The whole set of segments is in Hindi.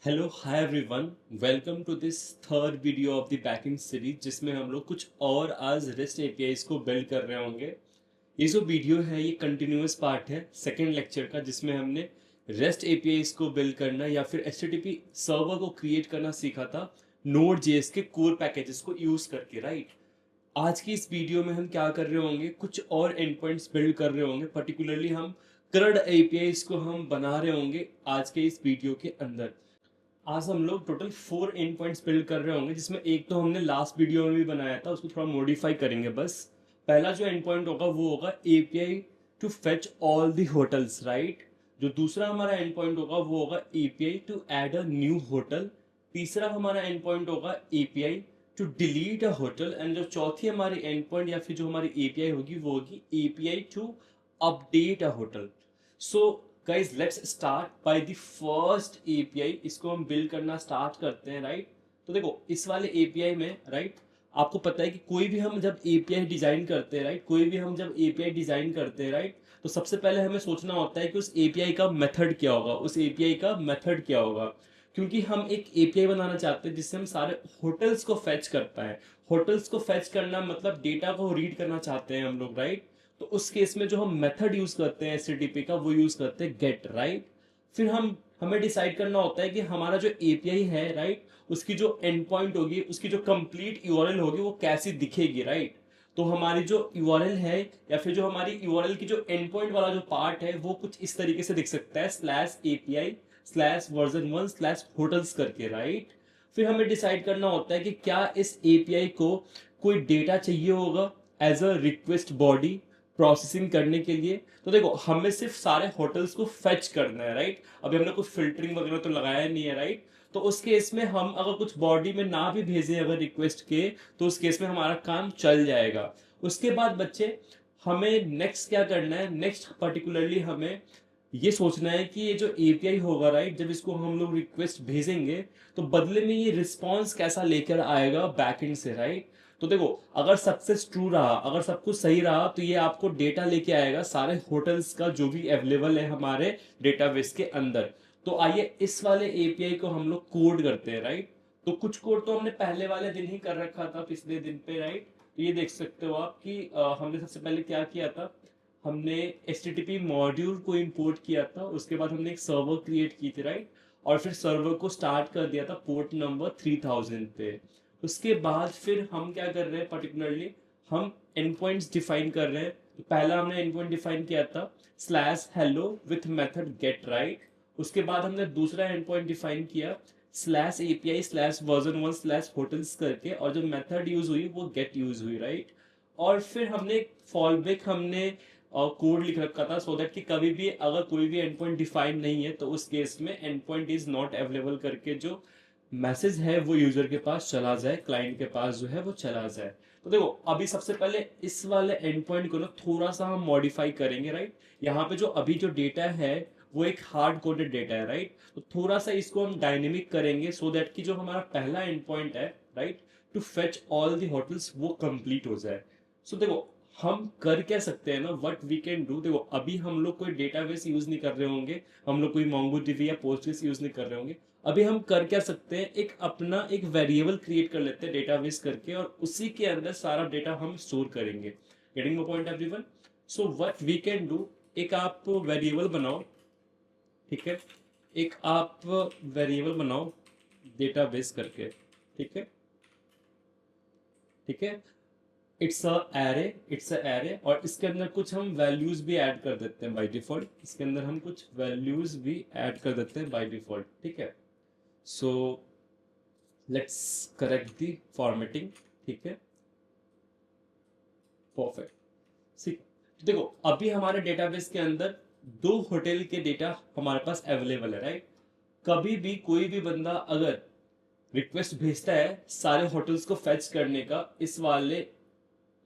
Hello hi everyone, welcome to this third video of the backend series जिसमें हम लोग कुछ और आज रेस्ट एपीआईज को बिल्ड कर रहे होंगे। ये जो वीडियो है ये कंटिन्यूअस पार्ट है सेकेंड लेक्चर का, जिसमें हमने रेस्ट एपीआईज को बिल्ड करना या फिर एचटीटीपी सर्वर को क्रिएट करना सीखा था नोड जेएस के कोर पैकेजेस को यूज करके, राइट। आज की इस वीडियो में हम क्या कर रहे होंगे, कुछ और एंड पॉइंट्स बिल्ड कर रहे होंगे। पर्टिकुलरली हम क्रड एपीआईज को हम बना रहे होंगे आज के इस वीडियो के अंदर। आज हम लोग टोटल 4 एंड पॉइंट्स बिल्ड कर रहे होंगे, जिसमें एक तो हमने लास्ट वीडियो में भी बनाया था, उसको थोड़ा मॉडिफाई करेंगे बस। पहला जो एंड पॉइंट होगा वो होगा API to fetch all the hotels, right. जो दूसरा हमारा एंड पॉइंट होगा वो होगा API to add a new hotel. तीसरा हमारा एंड पॉइंट होगा API to delete a hotel. And जो चौथी हमारी एंड पॉइंट या फिर जो हमारी एपीआई होगी वो होगी API to update a hotel. So guys let's start by the first API. इसको हम बिल्ड करना स्टार्ट करते हैं, राइट। तो देखो इस वाले एपीआई में, राइट, आपको पता है कि कोई भी हम जब एपीआई डिजाइन करते हैं, राइट, कोई भी हम जब एपीआई डिजाइन करते हैं, राइट, तो सबसे पहले हमें सोचना होता है कि उस एपीआई का मेथड क्या होगा, उस एपीआई का मेथड क्या होगा। क्योंकि हम एक एपीआई बनाना चाहते हैं जिससे हम सारे होटल्स को फेच कर पाए। होटल्स को फेच करना मतलब डेटा को रीड करना चाहते हैं हम लोग, राइट। तो उस केस में जो हम मेथड यूज करते हैं एचटीटीपी का, वो यूज करते हैं गेट, राइट। फिर हमें डिसाइड करना होता है कि हमारा जो एपीआई है, राइट, उसकी जो एंड पॉइंट होगी, उसकी जो कंप्लीट यूआरएल होगी वो कैसी दिखेगी, राइट। तो हमारी जो यूआरएल है या फिर जो हमारी यूआरएल की जो एंड पॉइंट वाला जो पार्ट है वो कुछ इस तरीके से दिख सकता है, slash API slash version 1 slash hotels करके, राइट। फिर हमें डिसाइड करना होता है कि क्या इस एपीआई को कोई डेटा चाहिए होगा as a request body processing करने के लिए। तो देखो हमें सिर्फ सारे होटल्स को फेच करना है, राइट। अभी हमने कुछ फिल्टरिंग वगैरह तो लगाया नहीं है, राइट। तो उस केस में हम अगर कुछ बॉडी में ना भी भेजें अगर रिक्वेस्ट के, तो उस केस में हमारा काम चल जाएगा। उसके बाद बच्चे हमें नेक्स्ट क्या करना है, नेक्स्ट पर्टिकुलरली हमें ये सोचना है कि ये जो एपीआई होगा, राइट, जब इसको हम लोग रिक्वेस्ट भेजेंगे तो बदले में ये रिस्पॉन्स कैसा लेकर आएगा बैकएंड से, राइट। तो देखो अगर सक्सेस ट्रू रहा, अगर सब कुछ सही रहा, तो ये आपको डेटा लेके आएगा सारे होटल्स का जो भी अवेलेबल है हमारे डेटाबेस के अंदर। तो आइए इस वाले एपीआई को हम लोग कोड करते हैं, राइट। तो कुछ कोड तो हमने पहले वाले दिन ही कर रखा था, पिछले दिन पे, राइट। तो ये देख सकते हो आप कि हमने सबसे पहले क्या किया था, हमने HTTP मॉड्यूल को इंपोर्ट किया था। उसके बाद हमने एक सर्वर क्रिएट की थी, राइट। और फिर सर्वर को स्टार्ट कर दिया था पोर्ट नंबर 3000 पे। उसके बाद फिर हम क्या कर रहे हैं, पर्टिकुलरली हम एंड पॉइंट्स डिफाइन कर रहे हैं। तो पहला हमने एंड पॉइंट डिफाइन किया था slash hello with method gate, right. उसके बाद हमने दूसरा एंड पॉइंट डिफाइन किया slash API slash version 1 slash hotels करके, और जो मेथड यूज हुई वो गेट यूज हुई, राइट। और फिर हमने फॉल बैक हमने कोड लिख रखा था, सो दैट कि कभी भी अगर कोई भी एंड पॉइंट डिफाइन नहीं है तो उस केस में and point is not available करके जो मैसेज है वो यूजर के पास चला जाए, क्लाइंट के पास जो है वो चला जाए। तो देखो अभी सबसे पहले इस वाले एंड पॉइंट को ना थोड़ा सा हम मॉडिफाई करेंगे, राइट। यहाँ पे जो अभी जो डेटा है वो एक हार्ड कोडेड डेटा है, राइट। तो थोड़ा सा इसको हम डायनेमिक करेंगे सो दैट कि जो हमारा पहला एंड पॉइंट है, right, to fetch all the hotels, वो कंप्लीट हो जाए। सो देखो हम कर क्या सकते हैं ना, व्हाट वी कैन डू। देखो अभी हम लोग कोई डेटाबेस यूज नहीं कर रहे होंगे, हम लोग कोई मोंगोडीबी या पोस्टग्रेस यूज नहीं कर रहे होंगे। अभी हम कर क्या सकते हैं, एक अपना एक वेरिएबल क्रिएट कर लेते हैं डेटाबेस करके, और उसी के अंदर सारा डेटा हम स्टोर करेंगे। Getting my point everyone. So what we can do, एक आप वेरिएबल बनाओ, ठीक है। एक आप वेरिएबल बनाओ डेटाबेस करके, ठीक है, ठीक है। इट्स अ एरे और इसके अंदर कुछ हम वैल्यूज भी ऐड कर देते हैं बाय डिफॉल्ट। इसके अंदर हम कुछ वैल्यूज भी ऐड कर देते हैं बाय डिफॉल्ट, ठीक है। So let's correct the formatting, ठीक है, परफेक्ट। ठीक, देखो अभी हमारे डेटाबेस के अंदर दो होटल के डेटा हमारे पास अवेलेबल है, राइट। कभी भी कोई भी बंदा अगर रिक्वेस्ट भेजता है सारे होटल्स को फेच करने का इस वाले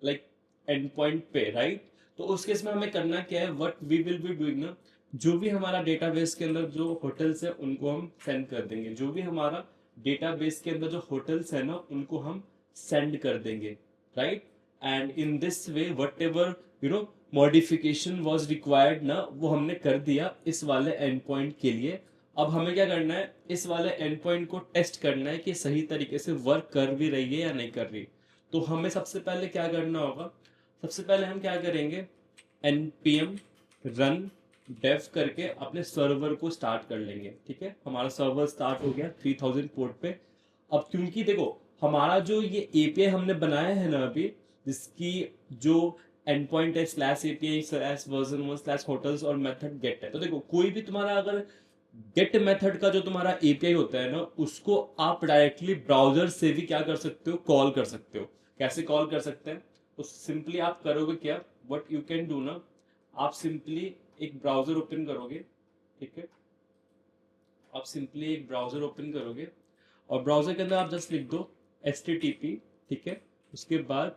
लाइक एंड पॉइंट पे, राइट, तो उस केस में हमें करना क्या है, what we will be doing ना, जो भी हमारा डेटाबेस के अंदर जो होटल्स है उनको हम सेंड कर देंगे। जो भी हमारा डेटाबेस के अंदर जो होटल्स है ना उनको हम सेंड कर देंगे, right. And in this way what ever modification was required ना, वो हमने कर दिया इस वाले एंड पॉइंट के लिए। अब हमें क्या करना है, इस वाले एंड पॉइंट को टेस्ट करना है कि सही तरीके से वर्क कर भी रही है या नहीं कर रही। तो हमें सबसे पहले क्या करना होगा, सबसे पहले हम क्या करेंगे, npm run dev करके अपने सर्वर को स्टार्ट कर लेंगे। ठीक है, हमारा सर्वर स्टार्ट हो गया 3000 पोर्ट पे। अब क्योंकि देखो हमारा जो ये एपीआई हमने बनाया है ना अभी, जिसकी जो एंड पॉइंट है slash API slash version one slash hotels और मेथड गेट है, तो देखो कोई भी तुम्हारा अगर गेट मेथड का जो तुम्हारा एपीआई होता है ना, उसको आप डायरेक्टली ब्राउजर से भी क्या कर सकते हो, कॉल कर सकते हो। कैसे कॉल कर सकते हैं, तो सिंपली आप करोगे क्या, व्हाट यू कैन डू ना, आप सिंपली एक ब्राउजर ओपन करोगे। ठीक है, आप सिंपली एक ब्राउजर ओपन करोगे और ब्राउजर के अंदर आप जस्ट लिख दो http। ठीक है, उसके बाद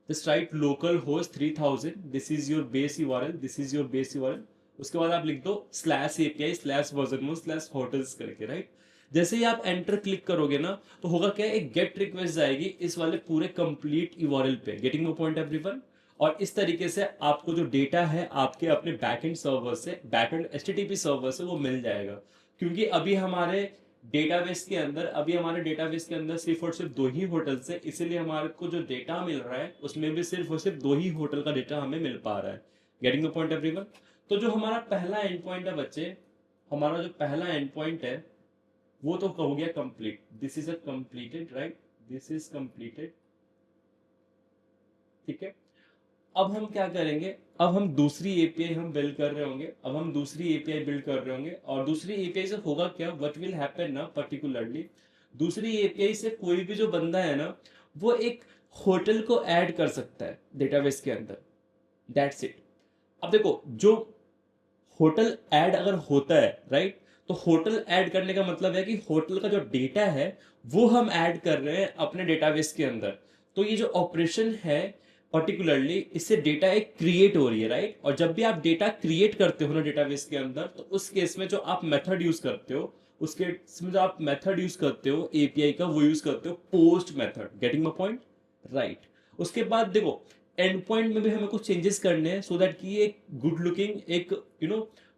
just right local host 3000, this is your base URL, this is your base URL. उसके बाद आप लिख दो slash API slash version one slash hotels करके, राइट। जैसे ही आप एंटर क्लिक करोगे ना, तो होगा क्या, एक गेट रिक्वेस्ट जाएगी इस वाले पूरे कंप्लीट यूआरएल पे। Getting my point everyone. और इस तरीके से आपको जो डेटा है आपके अपने बैकएंड सर्वर से, बैकएंड एचटीटीपी सर्वर से वो मिल जाएगा। क्योंकि अभी हमारे डेटाबेस के अंदर सिर्फ और सिर्फ 2 ही होटल्स है, इसीलिए हमारे को जो डेटा मिल रहा है उसमें भी सिर्फ और सिर्फ 2 ही होटल का डेटा हमें मिल पा रहा है। Getting the point everyone. तो जो हमारा पहला एंड पॉइंट है बच्चे, हमारा जो पहला एंड पॉइंट है वो तो हो गया complete, this is a completed, right, this is completed. ठीक है, अब हम क्या करेंगे, अब हम दूसरी एपीआई हम बिल्ड कर रहे होंगे, अब हम दूसरी एपीआई बिल्ड कर रहे होंगे। और दूसरी एपीआई से होगा क्या, व्हाट विल हैपन ना, पर्टिकुलरली दूसरी एपीआई से कोई भी जो बंदा है ना, वो एक होटल को ऐड कर सकता है डेटाबेस के अंदर, दैट्स इट। अब देखो जो होटल ऐड अगर होता है, राइट, तो होटल ऐड करने का मतलब है कि होटल का जो डेटा है वो हम ऐड कर रहे हैं अपने डेटाबेस के अंदर। तो ये जो ऑपरेशन है पर्टिकुलरली, इससे डेटा एक क्रिएट हो रही है, राइट। और जब भी आप डेटा क्रिएट करते हो ना डेटाबेस के अंदर, तो उस केस में जो आप मेथड यूज करते हो, उसके इसमें जो आप मेथड यूज करते हो एपीआई का, वो यूज करते हो post method. Getting my point, right. उसके बाद देखो एंड पॉइंट में भी हमें कुछ चेंजेस करने हैं, सो दैट कि एक गुड लुकिंग, एक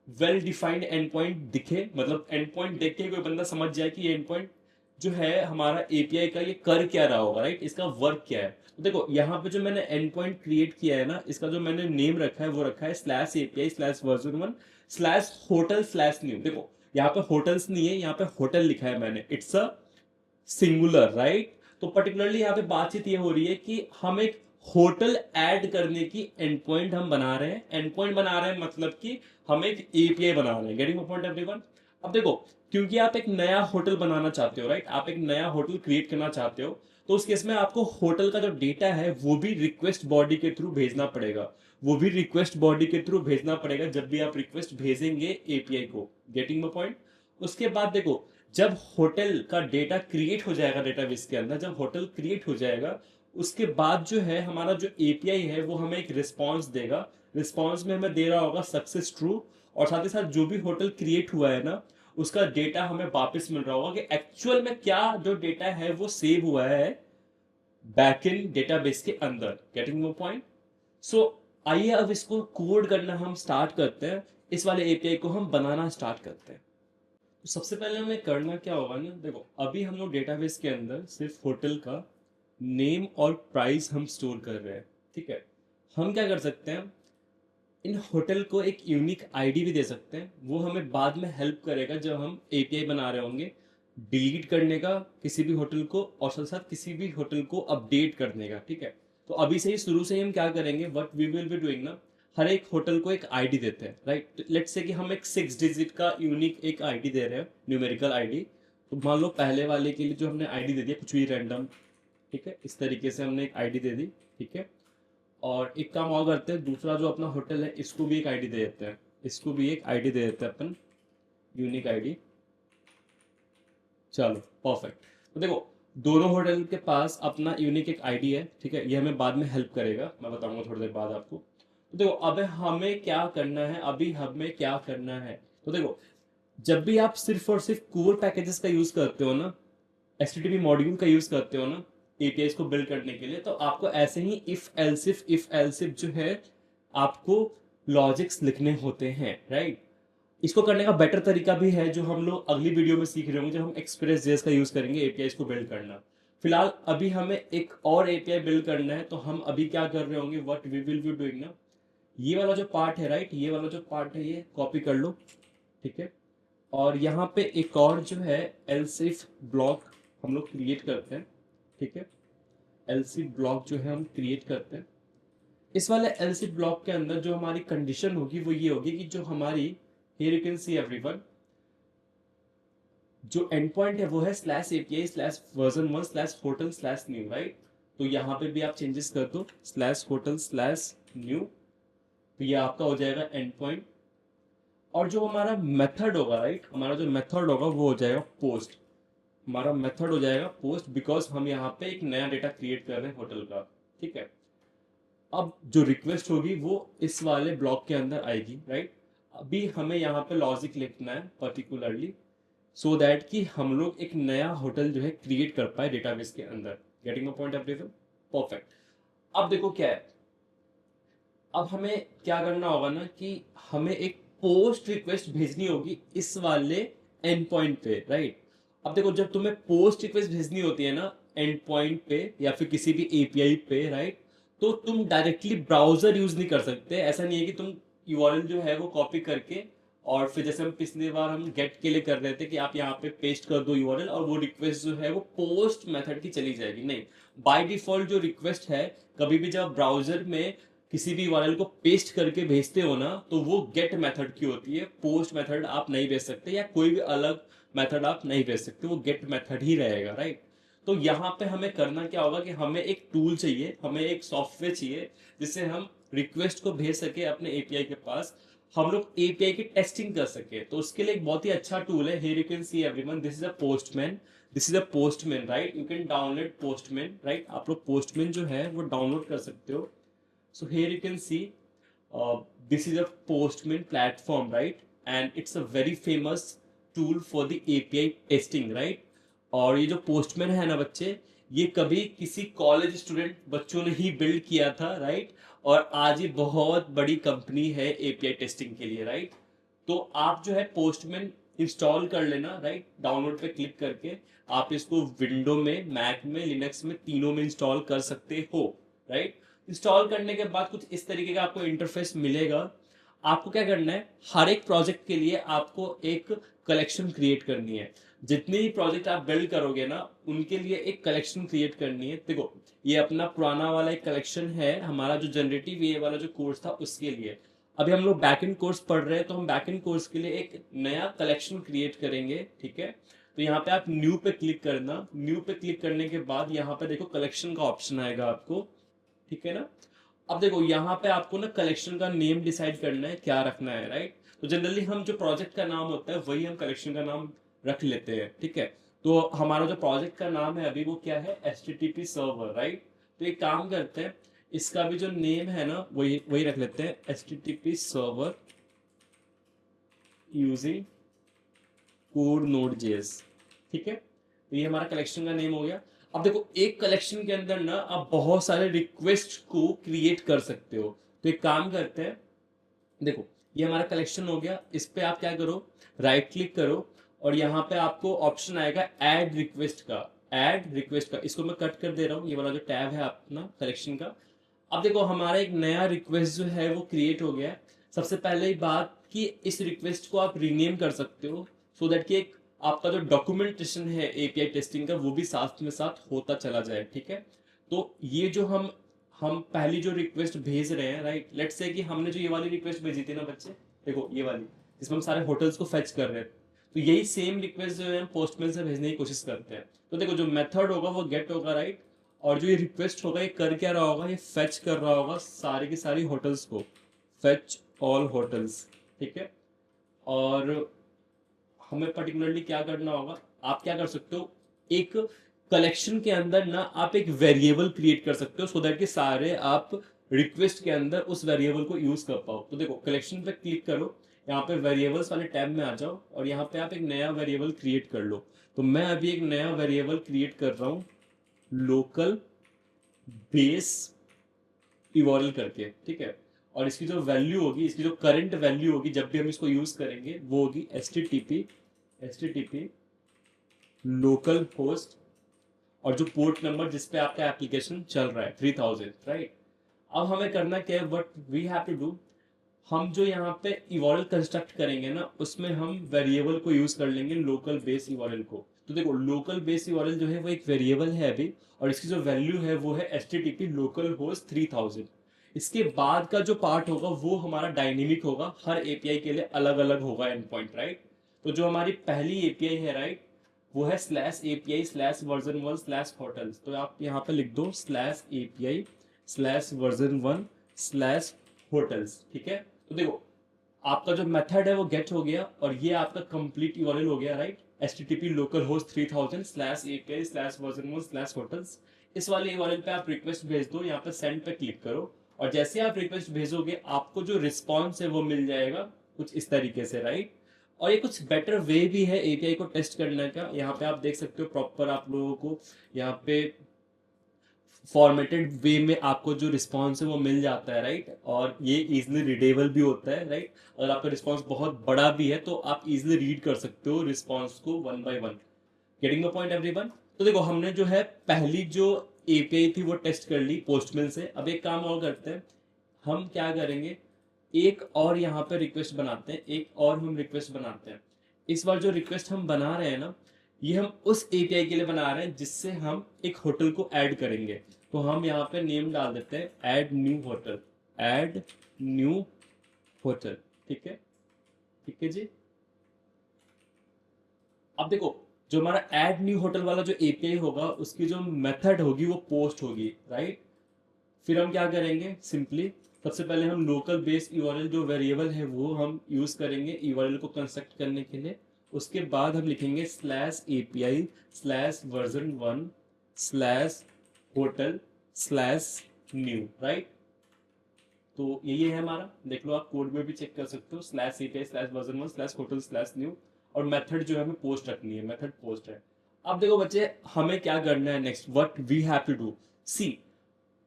वेल डिफाइंड एंड पॉइंट दिखे। मतलब एंड पॉइंट देख के कोई बंदा समझ जाए कि एंड पॉइंट जो है हमारा एपीआई का ये कर क्या रहा होगा, राइट, इसका वर्क क्या है। तो देखो यहाँ पे जो मैंने एंड पॉइंट क्रिएट किया है ना, इसका जो मैंने नेम रखा है वो रखा है slash API slash version one slash hotel slash new. देखो यहाँ पे होटल्स नहीं है, यहाँ पे होटल लिखा है मैंने, इट्स अ सिंगुलर, राइट। तो पर्टिकुलरली यहाँ पे बातचीत ये हो रही है कि हम एक होटल ऐड करने की एंड पॉइंट हम बना रहे हैं। एंड पॉइंट बना रहे हैं मतलब कि हम एक एपीआई बना रहे हैं। Getting my point everyone. अब देखो क्योंकि आप एक नया होटल बनाना चाहते हो, राइट, आप एक नया होटल क्रिएट करना चाहते हो, तो उस केस में आपको होटल का जो डेटा है वो भी रिक्वेस्ट बॉडी के थ्रू भेजना पड़ेगा, वो भी रिक्वेस्ट बॉडी के थ्रू भेजना पड़ेगा जब भी आप रिक्वेस्ट भेजेंगे एपीआई को। Getting my point. उसके बाद देखो जब होटल का डेटा क्रिएट हो जाएगा डेटाबेस के अंदर, जब होटल क्रिएट हो जाएगा, उसके बाद जो है हमारा जो एपीआई है वो हमें एक रिस्पांस देगा। रिस्पांस में हमें दे रहा होगा सक्सेस ट्रू, और साथ ही साथ जो भी होटल क्रिएट हुआ है ना, उसका डेटा हमें वापस मिल रहा होगा कि एक्चुअल में क्या जो डेटा है वो सेव हुआ है बैकएंड डेटाबेस के अंदर। Getting my point. सो आइए अब इसको कोड करना हम स्टार्ट करते हैं, इस वाले एपीआई को हम बनाना स्टार्ट करते हैं। तो सबसे पहले हमें करना क्या होगा ना, देखो अभी हम लोग डेटाबेस के अंदर सिर्फ होटल का नेम और प्राइस हम स्टोर कर रहे हैं। ठीक है, हम क्या कर सकते हैं, इन होटल को एक यूनिक आईडी भी दे सकते हैं, वो हमें बाद में हेल्प करेगा जब हम एपीआई बना रहे होंगे डिलीट करने का किसी भी होटल को, और साथ साथ किसी भी होटल को अपडेट करने का। ठीक है, तो अभी से ही शुरू से ही हम क्या करेंगे, what we will be doing ना, हर एक होटल को एक आईडी देते हैं, राइट। लेट्स से कि हम एक 6 डिजिट का यूनिक एक आईडी दे रहे हैं, न्यूमेरिकल आईडी। तो मान लो पहले वाले के लिए जो हमने आईडी दे दिया कुछ भी रैंडम, ठीक है, इस तरीके से हमने एक आईडी दे दी। ठीक है, और एक काम और करते हैं, दूसरा जो अपना होटल है इसको भी एक आईडी दे देते हैं, इसको भी एक आईडी दे देते हैं अपन, यूनिक आईडी। चलो परफेक्ट। तो देखो दोनों होटल के पास अपना यूनिक एक आईडी है। ठीक है, ये हमें बाद में हेल्प करेगा, मैं बताऊंगा थोड़ी देर बाद आपको। तो देखो अब हमें क्या करना है, अभी हमें क्या करना है, तो देखो जब भी आप सिर्फ और सिर्फ कोर पैकेजेस का यूज करते हो ना, एचटीटीपी मॉड्यूल का यूज करते हो ना एपीआई को बिल्ड करने के लिए, तो आपको ऐसे ही इफ एल्सिफ जो है आपको लॉजिक्स लिखने होते हैं, राइट। इसको करने का बेटर तरीका भी है जो हम लोग अगली वीडियो में सीख रहे होंगे, जब हम एक्सप्रेस जेएस का यूज करेंगे एपीआई को बिल्ड करना। फिलहाल अभी हमें एक और एपीआई बिल्ड करना है, तो हम अभी क्या कर रहे होंगे, what we will be doing ना, ये वाला जो पार्ट है राइट, ये वाला जो पार्ट है ये कॉपी कर लो, ठीक है। और यहाँ पे एक और जो है एलसिफ ब्लॉक हम लोग क्रिएट करते हैं, ठीक है। एलसिफ ब्लॉक जो है हम क्रिएट करते हैं। इस वाले एलसिफ ब्लॉक के अंदर जो हमारी कंडीशन होगी वो ये होगी कि जो हमारी, here you can see everyone, जो एंड पॉइंट है वो है slash API slash version 1 slash hotel slash new, right. तो यहाँ पे भी आप चेंजेस कर दो स्लैश होटल स्लैश न्यू, तो ये आपका हो जाएगा एंड पॉइंट। और जो हमारा मेथड होगा राइट, हमारा जो मेथड होगा वो हो जाएगा पोस्ट, हमारा मेथड हो जाएगा पोस्ट, बिकॉज हम यहाँ पे एक नया डेटा क्रिएट कर रहे हैं होटल का, ठीक है। अब जो रिक्वेस्ट होगी वो इस वाले ब्लॉक के अंदर आएगी, राइट। अभी हमें यहाँ पे लॉजिक लिखना है पर्टिकुलरली, सो दैट कि हम लोग एक नया होटल जो है क्रिएट कर पाए डेटाबेस के अंदर। Getting a point everyone, perfect. अब देखो क्या है, अब हमें क्या करना होगा ना कि हमें एक पोस्ट रिक्वेस्ट भेजनी होगी इस वाले एंड पॉइंट पे, राइट। अब देखो जब तुम्हें पोस्ट रिक्वेस्ट भेजनी होती है ना एंड पॉइंट पे या फिर किसी भी एपीआई पे, राइट, तो तुम डायरेक्टली ब्राउजर यूज नहीं कर सकते। ऐसा नहीं है कि तुम यूआरएल जो है वो कॉपी करके और फिर जैसे हम पिछली बार हम गेट के लिए कर रहे थे कि आप यहाँ पे पेस्ट कर दो यूआरएल और वो रिक्वेस्ट जो है वो पोस्ट मेथड की चली जाएगी, नहीं। बाय डिफॉल्ट जो रिक्वेस्ट है, कभी भी जब ब्राउजर में किसी भी यूआरएल को पेस्ट करके भेजते हो ना, तो वो गेट मेथड की होती है, पोस्ट मेथड आप नहीं भेज सकते या कोई भी अलग मेथड आप नहीं भेज सकते, वो गेट मेथड ही रहेगा, राइट। तो यहाँ पे हमें करना क्या होगा कि हमें एक टूल चाहिए, हमें एक सॉफ्टवेयर चाहिए जिससे हम रिक्वेस्ट को भेज सके अपने एपीआई के पास, हम लोग एपीआई की टेस्टिंग कर सके। तो उसके लिए एक बहुत ही अच्छा टूल है, here you can see everyone, this is a postman, this is a postman, right. You can download postman, right. आप लोग पोस्टमैन जो है वो डाउनलोड कर सकते हो। So here you can see this is a Postman platform, right? And it's a very famous tool for the API testing, right? और ये जो Postman है ना बच्चे, ये कभी किसी कॉलेज स्टूडेंट बच्चों ने ही बिल्ड किया था, राइट। और आज ये बहुत बड़ी कंपनी है एपीआई टेस्टिंग के लिए, राइट। तो आप जो है पोस्टमैन इंस्टॉल कर लेना, राइट। डाउनलोड पे क्लिक करके आप इसको विंडो में, मैक में, लिनक्स में, तीनों में इंस्टॉल कर सकते हो, राइट। इंस्टॉल करने के बाद कुछ इस तरीके का आपको इंटरफेस मिलेगा। आपको क्या करना है, हर एक प्रोजेक्ट के लिए आपको एक कलेक्शन क्रिएट करनी है। जितने भी प्रोजेक्ट आप बिल्ड करोगे ना उनके लिए एक कलेक्शन क्रिएट करनी है। देखो ये अपना पुराना वाला एक कलेक्शन है, हमारा जो जनरेटिव ये वाला जो कोर्स था उसके लिए। अभी हम लोग बैकएंड कोर्स पढ़ रहे हैं, तो हम बैकएंड कोर्स के लिए एक नया कलेक्शन क्रिएट करेंगे, ठीक है। तो यहाँ पे आप न्यू पे क्लिक करना, न्यू पे क्लिक करने के बाद यहाँ पे देखो कलेक्शन का ऑप्शन आएगा आपको, ठीक है ना। अब देखो यहाँ पे आपको ना कलेक्शन का नेम डिसाइड करना है क्या रखना है, राइट। तो जनरली हम जो प्रोजेक्ट का नाम होता है वही हम कलेक्शन का नाम रख लेते हैं, ठीक है। तो हमारा जो प्रोजेक्ट का नाम है अभी वो क्या है, HTTP सर्वर, राइट। तो एक काम करते हैं, इसका भी जो नेम है ना वही वही रख लेते हैं, HTTP server using code node JS, ठीक है। तो ये हमारा कलेक्शन का नेम हो गया। अब देखो एक कलेक्शन के अंदर ना आप बहुत सारे रिक्वेस्ट को क्रिएट कर सकते हो। तो एक काम करते हैं, देखो ये हमारा कलेक्शन हो गया, इस पे आप क्या करो, राइट क्लिक करो और यहाँ पे आपको ऑप्शन आएगा ऐड रिक्वेस्ट का, ऐड रिक्वेस्ट का। इसको मैं कट कर दे रहा हूँ, ये वाला जो टैब है अपना कलेक्शन का। अब देखो हमारा एक नया रिक्वेस्ट जो है वो क्रिएट हो गया है। सबसे पहले ही बात कि इस रिक्वेस्ट को आप रीनेम कर सकते हो, सो दैट कि एक आपका जो डॉक्यूमेंटेशन है एपीआई टेस्टिंग का वो भी साथ में साथ होता चला जाए, ठीक है। तो ये जो हम पहली जो रिक्वेस्ट भेज रहे हैं, राइट, लेट्स से कि हमने जो ये वाली रिक्वेस्ट भेजी थी ना बच्चे, देखो ये वाली जिसमें हम सारे होटल्स को फेच कर रहे हैं, तो यही सेम रिक्वेस्ट जो है हम पोस्टमैन से भेजने की कोशिश करते हैं। तो देखो जो मेथड होगा वो गेट होगा, राइट। और जो ये रिक्वेस्ट होगा ये कर क्या रहा होगा, ये फेच कर रहा होगा सारी की सारी होटल्स को, फेच ऑल होटल्स, ठीक है। और हमें पर्टिकुलरली क्या करना होगा, आप क्या कर सकते हो, एक कलेक्शन के अंदर ना आप एक वेरिएबल क्रिएट कर सकते हो, सो दैट कि सारे आप रिक्वेस्ट के अंदर उस वेरिएबल को यूज कर पाओ। तो देखो कलेक्शन पे क्लिक करो, यहाँ पे वेरिएबल्स वाले टैब में आ जाओ और यहाँ पे आप एक नया वेरिएबल क्रिएट कर लो। तो मैं अभी एक नया वेरिएबल क्रिएट कर रहा हूँ, लोकल बेस इवॉल्व करके, ठीक है। और इसकी जो वैल्यू होगी, इसकी जो करंट वैल्यू होगी जब भी हम इसको यूज करेंगे, वो होगी H T T P local host, और जो पोर्ट नंबर जिसपे आपका एप्लीकेशन चल रहा है 3000, राइट। अब हमें करना क्या है, what we have to do, हम जो यहाँ पे इवॉल्व कंस्ट्रक्ट करेंगे ना, उसमें हम वेरिएबल को यूज कर लेंगे, लोकल बेस इवॉल्व को। तो देखो लोकल बेस इवॉल्व जो है वो एक वेरिएबल है अभी, और इसकी जो वैल्यू है वो है एचटीटीपी लोकल होस्ट 3000। इसके बाद का जो पार्ट होगा वो हमारा डायनेमिक होगा, हर एपीआई के लिए अलग अलग होगा एंड पॉइंट, राइट। तो जो हमारी पहली एपीआई है, राइट, वो है slash API slash version one slash hotels. तो आप यहाँ पे लिख दो slash API slash version one slash hotels, ठीक है। तो देखो आपका जो मेथड है वो गेट हो गया, और ये आपका कंप्लीट यूआरएल हो गया, right. HTTP local host 3000 slash API slash version one slash hotels. इस वाले यूआरएल पे आप रिक्वेस्ट भेज दो, यहाँ पे सेंड पे क्लिक करो, और जैसे आप रिक्वेस्ट भेजोगे आपको जो रिस्पॉन्स है वो मिल जाएगा कुछ इस तरीके से, राइट। और ये कुछ बेटर वे भी है एपीआई को टेस्ट करने का। यहाँ पे आप देख सकते हो प्रॉपर आप लोगों को यहाँ पे फॉर्मेटेड वे में आपको जो रिस्पॉन्स है वो मिल जाता है, राइट। और ये इजिली रीडेबल भी होता है, राइट। अगर आपका रिस्पॉन्स बहुत बड़ा भी है तो आप इजिली रीड कर सकते हो रिस्पॉन्स को one by one. Getting the point everyone. तो देखो हमने जो है पहली जो एपीआई थी वो टेस्ट कर ली पोस्टमेल से। अब एक काम और करते हैं, हम क्या करेंगे, एक और यहाँ पे रिक्वेस्ट बनाते हैं, एक और हम रिक्वेस्ट बनाते हैं। इस बार जो रिक्वेस्ट हम बना रहे हैं ना, ये हम उस एपीआई के लिए बना रहे हैं जिससे हम एक होटल को ऐड करेंगे। तो हम यहाँ पे नेम डाल देते हैं add new hotel, add new hotel, ठीक है, ठीक है जी। अब देखो जो हमारा ऐड न्यू होटल वाला जो एपीआई होगा उसकी जो मेथड होगी वो पोस्ट होगी, राइट। फिर हम क्या करेंगे, सिंपली सबसे पहले हम लोकल बेस यूआरएल जो वेरिएबल है वो हम यूज करेंगे यूआरएल को कंस्ट्रक्ट करने के लिए। उसके बाद हम लिखेंगे slash API slash version one slash hotel slash new, right. तो यही है हमारा, देख लो आप कोड में भी चेक कर सकते हो, slash API slash version one slash hotel slash new. और मेथड जो है हमें पोस्ट रखनी है, मेथड पोस्ट है। अब देखो बच्चे हमें क्या करना है next, what we have to do, see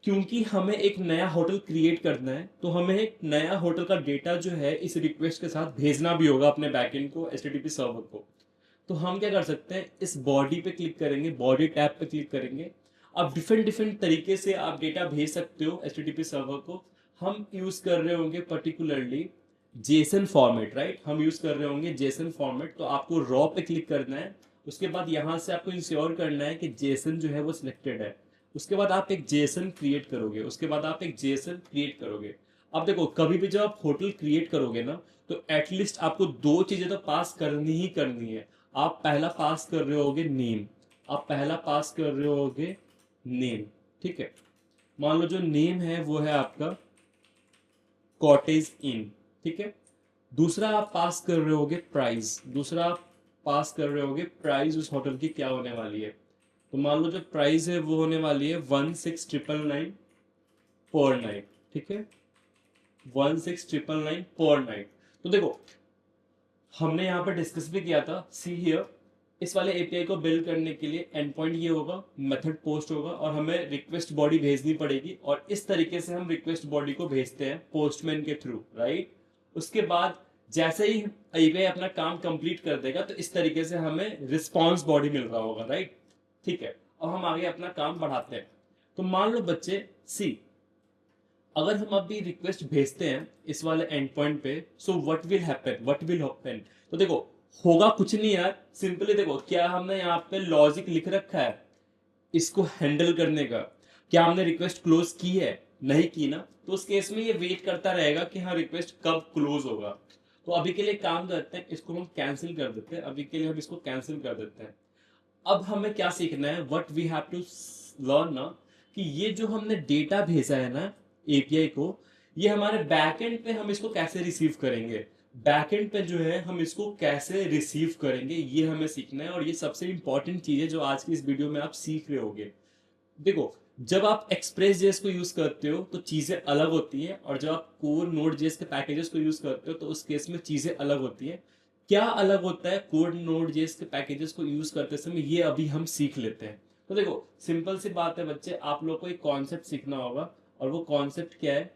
क्योंकि हमें एक नया होटल क्रिएट करना है तो हमें एक नया होटल का डेटा जो है इस रिक्वेस्ट के साथ भेजना भी होगा अपने बैकएंड को, एचटीटीपी सर्वर को। तो हम क्या कर सकते हैं, इस बॉडी पे क्लिक करेंगे, बॉडी टैब पे क्लिक करेंगे। अब डिफरेंट डिफरेंट तरीके से आप डेटा भेज सकते हो एचटीटीपी सर्वर को। हम यूज कर रहे होंगे पर्टिकुलरली जेसन फॉर्मेट, राइट। हम यूज कर रहे होंगे जेसन फॉर्मेट। तो आपको रॉ पे क्लिक करना है, उसके बाद यहाँ से आपको इंश्योर करना है कि जेसन जो है वो सिलेक्टेड है। उसके बाद आप एक जेसन क्रिएट करोगे, उसके बाद आप एक जेसन क्रिएट करोगे। अब देखो कभी भी जब आप होटल क्रिएट करोगे ना, तो एटलीस्ट आपको दो चीजें तो पास करनी ही करनी है। आप पहला पास कर रहे होगे नेम, आप पहला पास कर रहे होगे नेम, ठीक है। मान लो जो नेम है वो है आपका कॉटेज इन, ठीक है। दूसरा आप पास कर रहे होगे प्राइस, दूसरा आप पास कर रहे होगे प्राइस उस होटल की क्या होने वाली है। तो मान लो जो प्राइस है वो होने वाली है 16,999 पर नाइट, ठीक है, 16,999 पर नाइट। तो देखो हमने यहाँ पर डिस्कस भी किया था, सी हियर, इस वाले एपीआई को बिल्ड करने के लिए एंड पॉइंट ये होगा, मेथड पोस्ट होगा, और हमें रिक्वेस्ट बॉडी भेजनी पड़ेगी। और इस तरीके से हम रिक्वेस्ट बॉडी को भेजते हैं पोस्टमैन के थ्रू, राइट। उसके बाद जैसे ही एपीआई अपना काम कंप्लीट कर देगा तो इस तरीके से हमें रिस्पॉन्स बॉडी मिल रहा होगा, राइट, ठीक है। अब हम आगे अपना काम बढ़ाते हैं। तो मान लो बच्चे सी, अगर हम अभी रिक्वेस्ट भेजते हैं इस वाले एंड पॉइंट पे, so what will happen, what will happen. तो देखो होगा कुछ नहीं यार, सिंपली देखो क्या हमने यहाँ पे लॉजिक लिख रखा है इसको हैंडल करने का। क्या हमने रिक्वेस्ट क्लोज की है, नहीं की ना, तो उस केस में ये वेट करता रहेगा कि हाँ रिक्वेस्ट कब क्लोज होगा। तो अभी के लिए काम करते हैं, इसको हम कैंसिल कर देते हैं, अभी के लिए हम इसको कैंसिल कर देते हैं। अब हमें क्या सीखना है, what we have to learn ना, कि ये जो हमने डेटा भेजा है ना एपीआई को, ये हमारे बैकएंड पे हम इसको कैसे रिसीव करेंगे, बैकएंड पे जो है हम इसको कैसे रिसीव करेंगे, ये हमें सीखना है। और ये सबसे इंपॉर्टेंट चीज है जो आज की इस वीडियो में आप सीख रहे होगे। देखो जब आप एक्सप्रेस जेएस को यूज करते हो तो चीजें अलग होती हैं, और जब आप कोर नोड जेएस के पैकेजेस को यूज करते हो तो उस केस में चीजें अलग होती हैं। क्या अलग होता है कोड नोड जेएस के पैकेजेस को यूज करते समय, ये अभी हम सीख लेते हैं। तो देखो सिंपल सी बात है बच्चे, आप लोग को एक कॉन्सेप्ट सीखना होगा, और वो कॉन्सेप्ट क्या है,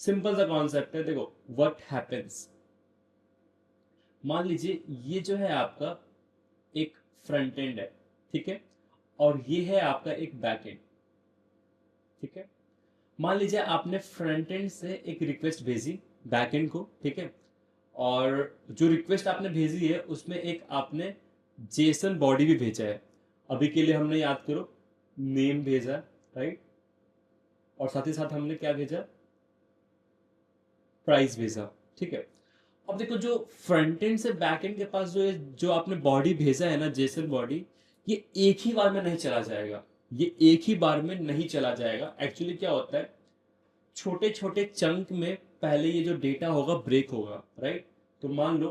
सिंपल सा कॉन्सेप्ट है। देखो व्हाट हैपेंस, मान लीजिए ये जो है आपका एक फ्रंट एंड है, ठीक है, और ये है आपका एक बैक एंड, ठीक है। मान लीजिए आपने फ्रंट एंड से एक रिक्वेस्ट भेजी बैक एंड को, ठीक है, और जो रिक्वेस्ट आपने भेजी है उसमें एक आपने जेसन बॉडी भी भेजा है। अभी के लिए हमने याद करो नेम भेजा, राइट, और साथ ही साथ हमने क्या भेजा, प्राइस भेजा, ठीक है। अब देखो जो फ्रंट एंड से बैक एंड के पास जो आपने बॉडी भेजा है ना, जेसन बॉडी, ये एक ही बार में नहीं चला जाएगा, ये एक ही बार में नहीं चला जाएगा। एक्चुअली क्या होता है, छोटे छोटे चंक में पहले ये जो डेटा होगा ब्रेक होगा, राइट। तो मान लो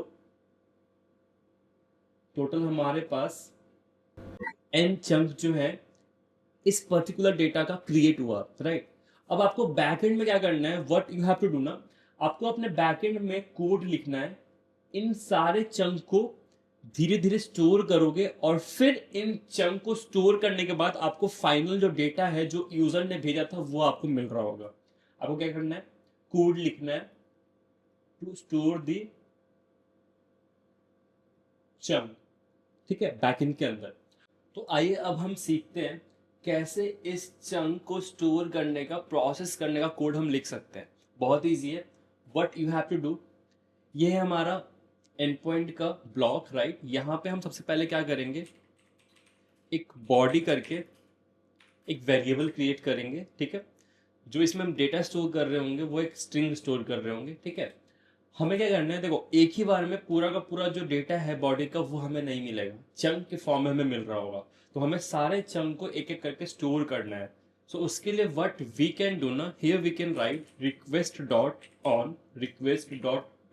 टोटल हमारे पास एन चंक जो है इस पर्टिकुलर डेटा का क्रिएट हुआ, राइट। अब आपको बैकएंड में क्या करना है, what you have to do ना, आपको अपने बैकएंड में कोड लिखना है, इन सारे चंक को धीरे धीरे स्टोर करोगे, और फिर इन चंक को स्टोर करने के बाद आपको फाइनल जो डेटा है जो यूजर ने भेजा था वो आपको मिल रहा होगा। आपको क्या करना है, कोड लिखना है टू स्टोर दी चंक, ठीक है, बैकएंड के अंदर। तो आइए अब हम सीखते हैं कैसे इस चंक को स्टोर करने का, प्रोसेस करने का कोड हम लिख सकते हैं। बहुत ईजी है। What you have to do, ये है हमारा एंड पॉइंट का ब्लॉक, राइट। यहाँ पे हम सबसे पहले क्या करेंगे, एक बॉडी करके एक वेरिएबल क्रिएट करेंगे, ठीक है। जो इसमें हम डेटा स्टोर कर रहे होंगे वो एक स्ट्रिंग स्टोर कर रहे होंगे, ठीक है। हमें क्या करना है, देखो एक ही बार में पूरा का पूरा जो डेटा है बॉडी का वो हमें नहीं मिलेगा, चंक के फॉर्म में हमें मिल रहा होगा। तो हमें सारे चंक को एक एक करके स्टोर करना है। सो उसके लिए व्हाट वी कैन डू ना, here we can write request dot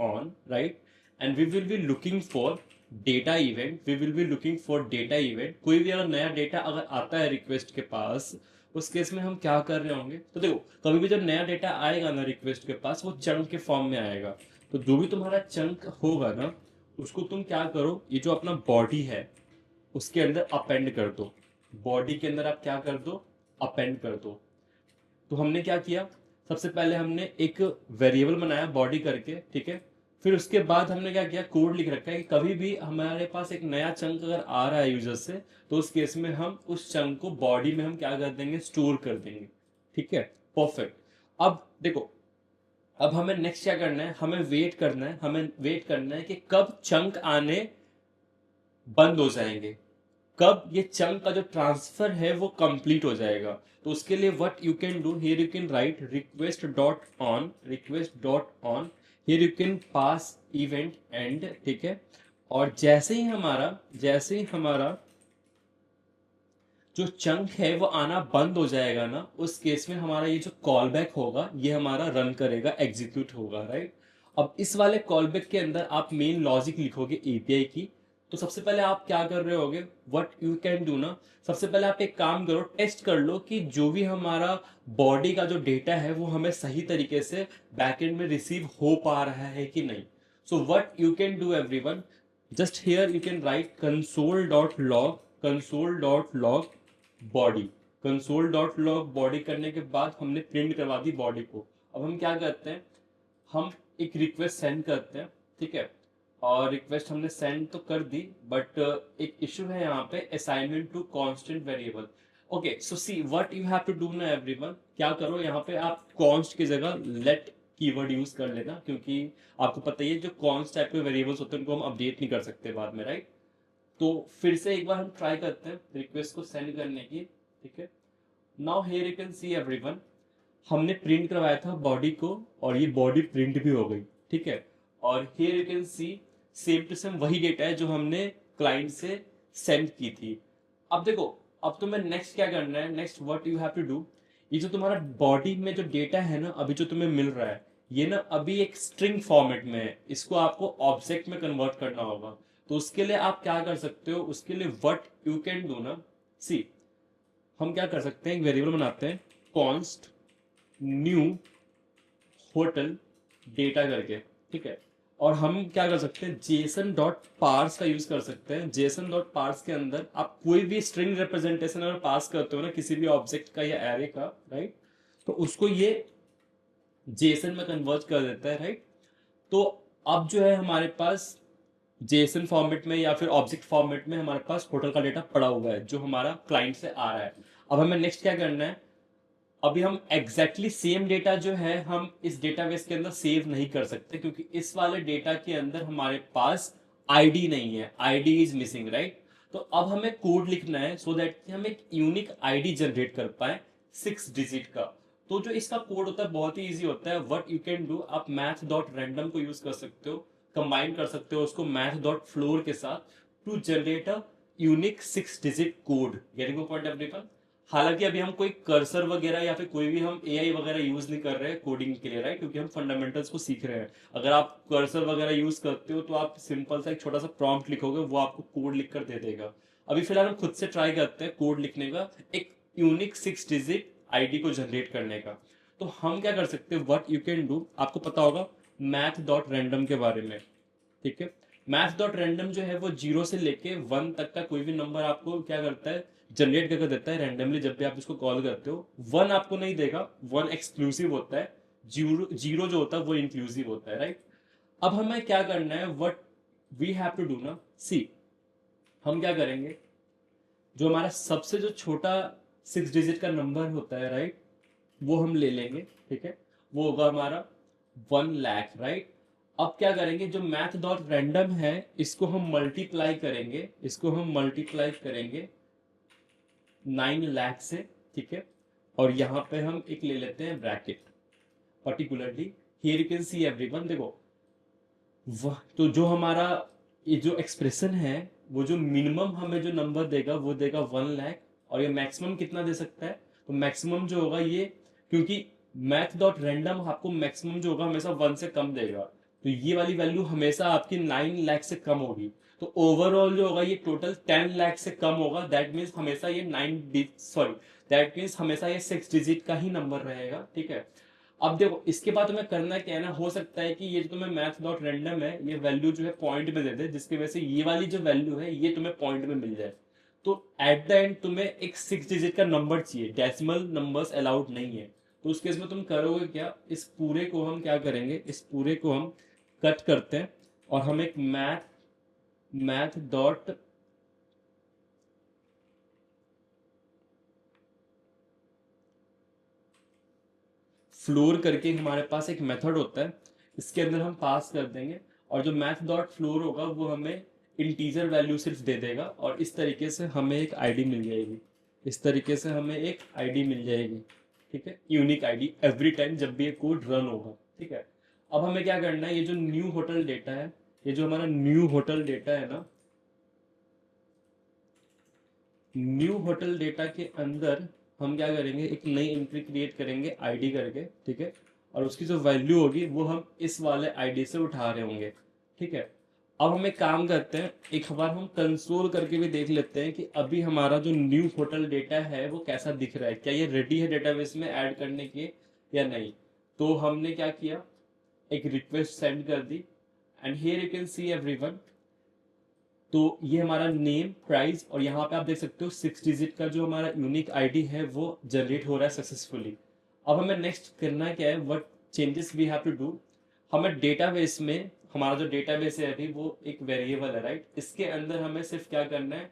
on, right, and we will be looking for data event, we will be looking for data event. कोई भी अगर नया डेटा अगर आता है रिक्वेस्ट के पास, उस केस में हम क्या कर रहे होंगे, तो देखो कभी भी जब नया डेटा आएगा ना रिक्वेस्ट के पास, वो चंक के फॉर्म में आएगा। तो जो भी तुम्हारा चंक होगा ना, उसको तुम क्या करो, ये जो अपना बॉडी है उसके अंदर अपेंड कर दो। बॉडी के अंदर आप क्या कर दो, अपेंड कर दो। तो हमने क्या किया, सबसे पहले हमने एक वेरिएबल बनाया बॉडी करके, ठीक है। फिर उसके बाद हमने क्या किया, कोड लिख रखा है कि कभी भी हमारे पास एक नया चंक अगर आ रहा है यूजर से, तो उस केस में हम उस चंक को बॉडी में हम क्या कर देंगे, स्टोर कर देंगे, ठीक है। परफेक्ट। अब देखो अब हमें नेक्स्ट क्या करना है, हमें वेट करना है, हमें वेट करना है कि कब चंक आने बंद हो जाएंगे, कब ये चंक का जो ट्रांसफर है वो कंप्लीट हो जाएगा। तो उसके लिए what you can do, here you can write request dot on, here you can pass event and, ठीक है। और जैसे ही हमारा जो चंक है वो आना बंद हो जाएगा ना, उस केस में हमारा ये जो कॉल बैक होगा ये हमारा रन करेगा, एग्जीक्यूट होगा, राइट। अब इस वाले कॉल बैक के अंदर आप मेन लॉजिक लिखोगे एपीआई की। तो सबसे पहले आप क्या कर रहे होगे, व्हाट यू कैन डू ना, सबसे पहले आप एक काम करो, टेस्ट कर लो कि जो भी हमारा बॉडी का जो डेटा है वो हमें सही तरीके से बैकएंड में रिसीव हो पा रहा है कि नहीं। So what you can do everyone, just here you can write console dot log body. Console dot log body करने के बाद हमने प्रिंट करवा दी बॉडी को। अब हम क्या करते हैं, हम एक रिक्वेस्ट सेंड करते हैं, ठीक है। और रिक्वेस्ट हमने सेंड तो कर दी, बट एक इशू है यहाँ पे, assignment to constant variable. Okay, so see what you have to do ना एवरीवन, क्या करो यहाँ पे आप कॉन्स्ट की जगह लेट कीवर्ड यूज कर लेना, क्योंकि आपको पता ही है जो कॉन्स्ट टाइप के वेरिएबल्स होते हैं उनको हम अपडेट नहीं कर सकते बाद में, राइट। तो फिर से एक बार हम ट्राई करते हैं रिक्वेस्ट को सेंड करने की, ठीक है। Now here you can see everyone, हमने प्रिंट करवाया था बॉडी को और ये बॉडी प्रिंट भी हो गई, ठीक है। और here you can see same to same वही डेटा है जो हमने क्लाइंट से सेंड की थी। अब देखो अब तुम्हें नेक्स्ट क्या करना है, next what you have to do, ये जो तुम्हारा बॉडी में जो डेटा है ना अभी जो तुम्हें मिल रहा है, ये ना अभी एक स्ट्रिंग फॉर्मेट में है, इसको आपको ऑब्जेक्ट में कन्वर्ट करना होगा। तो उसके लिए आप क्या कर सकते हो, उसके लिए व्हाट यू कैन डू ना, सी हम क्या कर सकते हैं, एक वेरिएबल बनाते हैं कॉन्स्ट न्यू होटल डेटा करके, ठीक है। और हम क्या कर सकते हैं, जेसन डॉट पार्स का यूज कर सकते हैं। जेसन डॉट पार्स के अंदर आप कोई भी स्ट्रिंग रिप्रेजेंटेशन अगर पास करते हो ना किसी भी ऑब्जेक्ट का या एरे का, राइट, तो उसको ये जेसन में कन्वर्ट कर देता है, राइट। तो अब जो है हमारे पास जेसन फॉर्मेट में या फिर ऑब्जेक्ट फॉर्मेट में हमारे पास होटल का डेटा पड़ा हुआ है जो हमारा क्लाइंट से आ रहा है। अब हमें नेक्स्ट क्या करना है, अभी हम एग्जैक्टली सेम डेटा जो है हम इस डेटाबेस के अंदर सेव नहीं कर सकते, क्योंकि इस वाले डेटा के अंदर हमारे पास आईडी नहीं है, आईडी इज मिसिंग, राइट। तो अब हमें कोड लिखना है सो दैट हम एक यूनिक आईडी जनरेट कर पाए 6 डिजिट का। तो जो इसका कोड होता है बहुत ही ईजी होता है। व्हाट यू कैन डू, आप मैथ डॉट रैंडम को यूज कर सकते हो, कंबाइन कर सकते हो उसको मैथ डॉट फ्लोर के साथ to generate a unique 6 digit code. Getting point everyone. हालांकि अभी हम कोई कर्सर वगैरह या फिर कोई भी हम एआई वगैरह यूज नहीं कर रहे हैं कोडिंग के लिए, राइट, क्योंकि हम फंडामेंटल्स को सीख रहे हैं। अगर आप कर्सर वगैरह यूज करते हो तो आप सिंपल सा एक छोटा सा प्रॉम्प्ट लिखोगे, वो आपको कोड लिख कर दे देगा। अभी फिलहाल हम खुद से ट्राई करते हैं कोड लिखने का, एक यूनिक 6 डिजिट आईडी को जनरेट करने का। तो हम क्या कर सकते हैं, व्हाट यू कैन डू, आपको पता होगा मैथ डॉट रैंडम के बारे में, ठीक है। मैथ डॉट रैंडम जो है वो 0 से लेके 1 तक का कोई भी नंबर आपको क्या करता है, जनरेट करके देता है रैंडमली। जब भी आप इसको कॉल करते हो 1 आपको नहीं देगा, 1 एक्सक्लूसिव होता है, जीरो जीरो जो होता है वो इंक्लूसिव होता है, राइट। अब हमें क्या करना है, what we have to do ना, सी हम क्या करेंगे, जो हमारा सबसे जो छोटा 6 डिजिट का नंबर होता है, राइट, वो हम ले लेंगे, ठीक है। वो होगा हमारा 1 लाख, राइट। अब क्या करेंगे, जो मैथ डॉट रैंडम है इसको हम मल्टीप्लाई करेंगे, इसको हम मल्टीप्लाई करेंगे 9 लाख से, ठीक है। और यहाँ पे हम एक ले लेते हैं bracket, particularly here you can see everyone, देखो वह तो जो हमारा ये जो एक्सप्रेशन है, वो जो मिनिमम हमें जो नंबर देगा वो देगा 1 लाख, और ये मैक्सिमम कितना दे सकता है, तो मैक्सिमम जो होगा ये, क्योंकि मैथ डॉट रैंडम आपको मैक्सिमम जो होगा हमेशा 1 से कम देगा, तो ये वाली वैल्यू हमेशा आपकी 9 लाख से कम होगी। तो ओवरऑल जो होगा ये टोटल 10 लाख से कम होगा, दैट मीन्स हमेशा ये दैट मीन्स हमेशा ये 6 डिजिट का ही नंबर रहेगा, ठीक है। अब देखो इसके बाद तुम्हें करना क्या है ना, हो सकता है कि ये जो तुम्हें मैथ डॉट रैंडम है ये वैल्यू जो है पॉइंट में दे दे, जिसकी वजह से ये वाली जो वैल्यू है ये तुम्हें पॉइंट में मिल जाए। तो एट द एंड तुम्हें एक 6 डिजिट का नंबर चाहिए, डेसिमल नंबर्स अलाउड नहीं है। तो उस केस में तुम करोगे क्या, इस पूरे को हम क्या करेंगे, इस पूरे को हम कट करते हैं और हम एक मैथ डॉट फ्लोर करके हमारे पास एक मेथड होता है, इसके अंदर हम पास कर देंगे, और जो मैथ डॉट फ्लोर होगा वो हमें इंटीजर वैल्यू सिर्फ दे देगा, और इस तरीके से हमें एक आईडी मिल जाएगी, इस तरीके से हमें एक आईडी मिल जाएगी, ठीक है, यूनिक आईडी एवरी टाइम जब भी ये कोड रन होगा, ठीक है। अब हमें क्या करना है, ये जो न्यू होटल डेटा है, ये जो हमारा न्यू होटल डेटा है ना, न्यू होटल डेटा के अंदर हम क्या करेंगे, एक नई एंट्री क्रिएट करेंगे आईडी करके, ठीक है। और उसकी जो वैल्यू होगी वो हम इस वाले आईडी से उठा रहे होंगे, ठीक है। अब हम एक काम करते हैं, एक बार हम कंसोल करके भी देख लेते हैं कि अभी हमारा जो न्यू होटल डेटा है वो कैसा दिख रहा है, क्या ये रेडी है डेटाबेस में ऐड करने के या नहीं। तो हमने क्या किया, एक रिक्वेस्ट सेंड कर दी, and here you can see everyone, तो ये हमारा नेम प्राइस, और यहाँ पे आप देख सकते हो 6 डिजिट का जो हमारा यूनिक आईडी है वो जनरेट हो रहा है सक्सेसफुली। अब हमें नेक्स्ट करना क्या है, what changes we have to do, हमें डेटाबेस में, हमारा जो डेटाबेस है अभी वो एक वेरिएबल है, राइट, इसके अंदर हमें सिर्फ क्या करना है,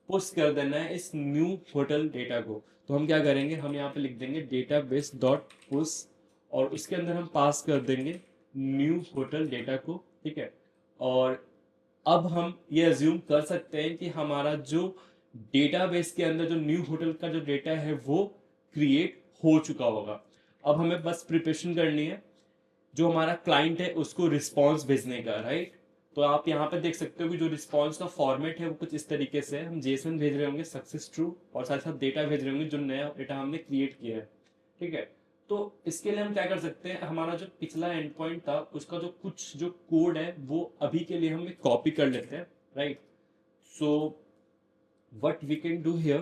पुश कर देना है इस न्यू होटल डेटा को। तो हम क्या करेंगे, हम यहाँ पे लिख देंगे डेटाबेस डॉट पुश, और उसके अंदर हम पास कर देंगे न्यू होटल डेटा को, ठीक है। और अब हम ये अज्यूम कर सकते हैं कि हमारा जो डेटाबेस के अंदर जो न्यू होटल का जो डेटा है वो क्रिएट हो चुका होगा। अब हमें बस प्रिपरेशन करनी है, जो हमारा क्लाइंट है उसको रिस्पॉन्स भेजने का, राइट। तो आप यहाँ पे देख सकते हो कि जो रिस्पॉन्स का फॉर्मेट है वो कुछ इस तरीके से है, हम जेसन भेज रहे होंगे सक्सेस ट्रू, और साथ साथ डेटा भेज रहे होंगे जो नया डेटा हमने क्रिएट किया है, ठीक है। तो इसके लिए हम क्या कर सकते हैं, हमारा जो पिछला एंड पॉइंट था उसका जो कुछ जो कोड है वो अभी के लिए हम कॉपी कर लेते हैं, right. So what we can do here,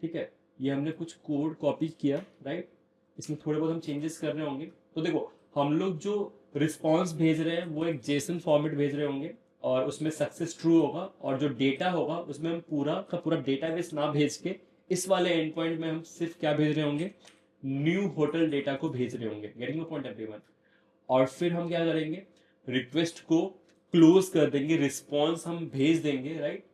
ठीक है, ये हमने कुछ कोड कॉपी किया, राइट। इसमें थोड़े बहुत हम चेंजेस कर रहे होंगे। तो देखो हम लोग जो रिस्पॉन्स भेज रहे हैं वो एक जेसन फॉर्मेट भेज रहे होंगे, और उसमें सक्सेस ट्रू होगा, और जो डेटा होगा उसमें हम पूरा का पूरा डेटाबेस ना भेज के इस वाले एंड पॉइंट में हम सिर्फ क्या भेज रहे होंगे, न्यू होटल डेटा को भेज रहे होंगे। Getting point everyone. और फिर हम क्या करेंगे, रिक्वेस्ट को क्लोज कर देंगे, रिस्पॉन्स हम भेज देंगे, राइट।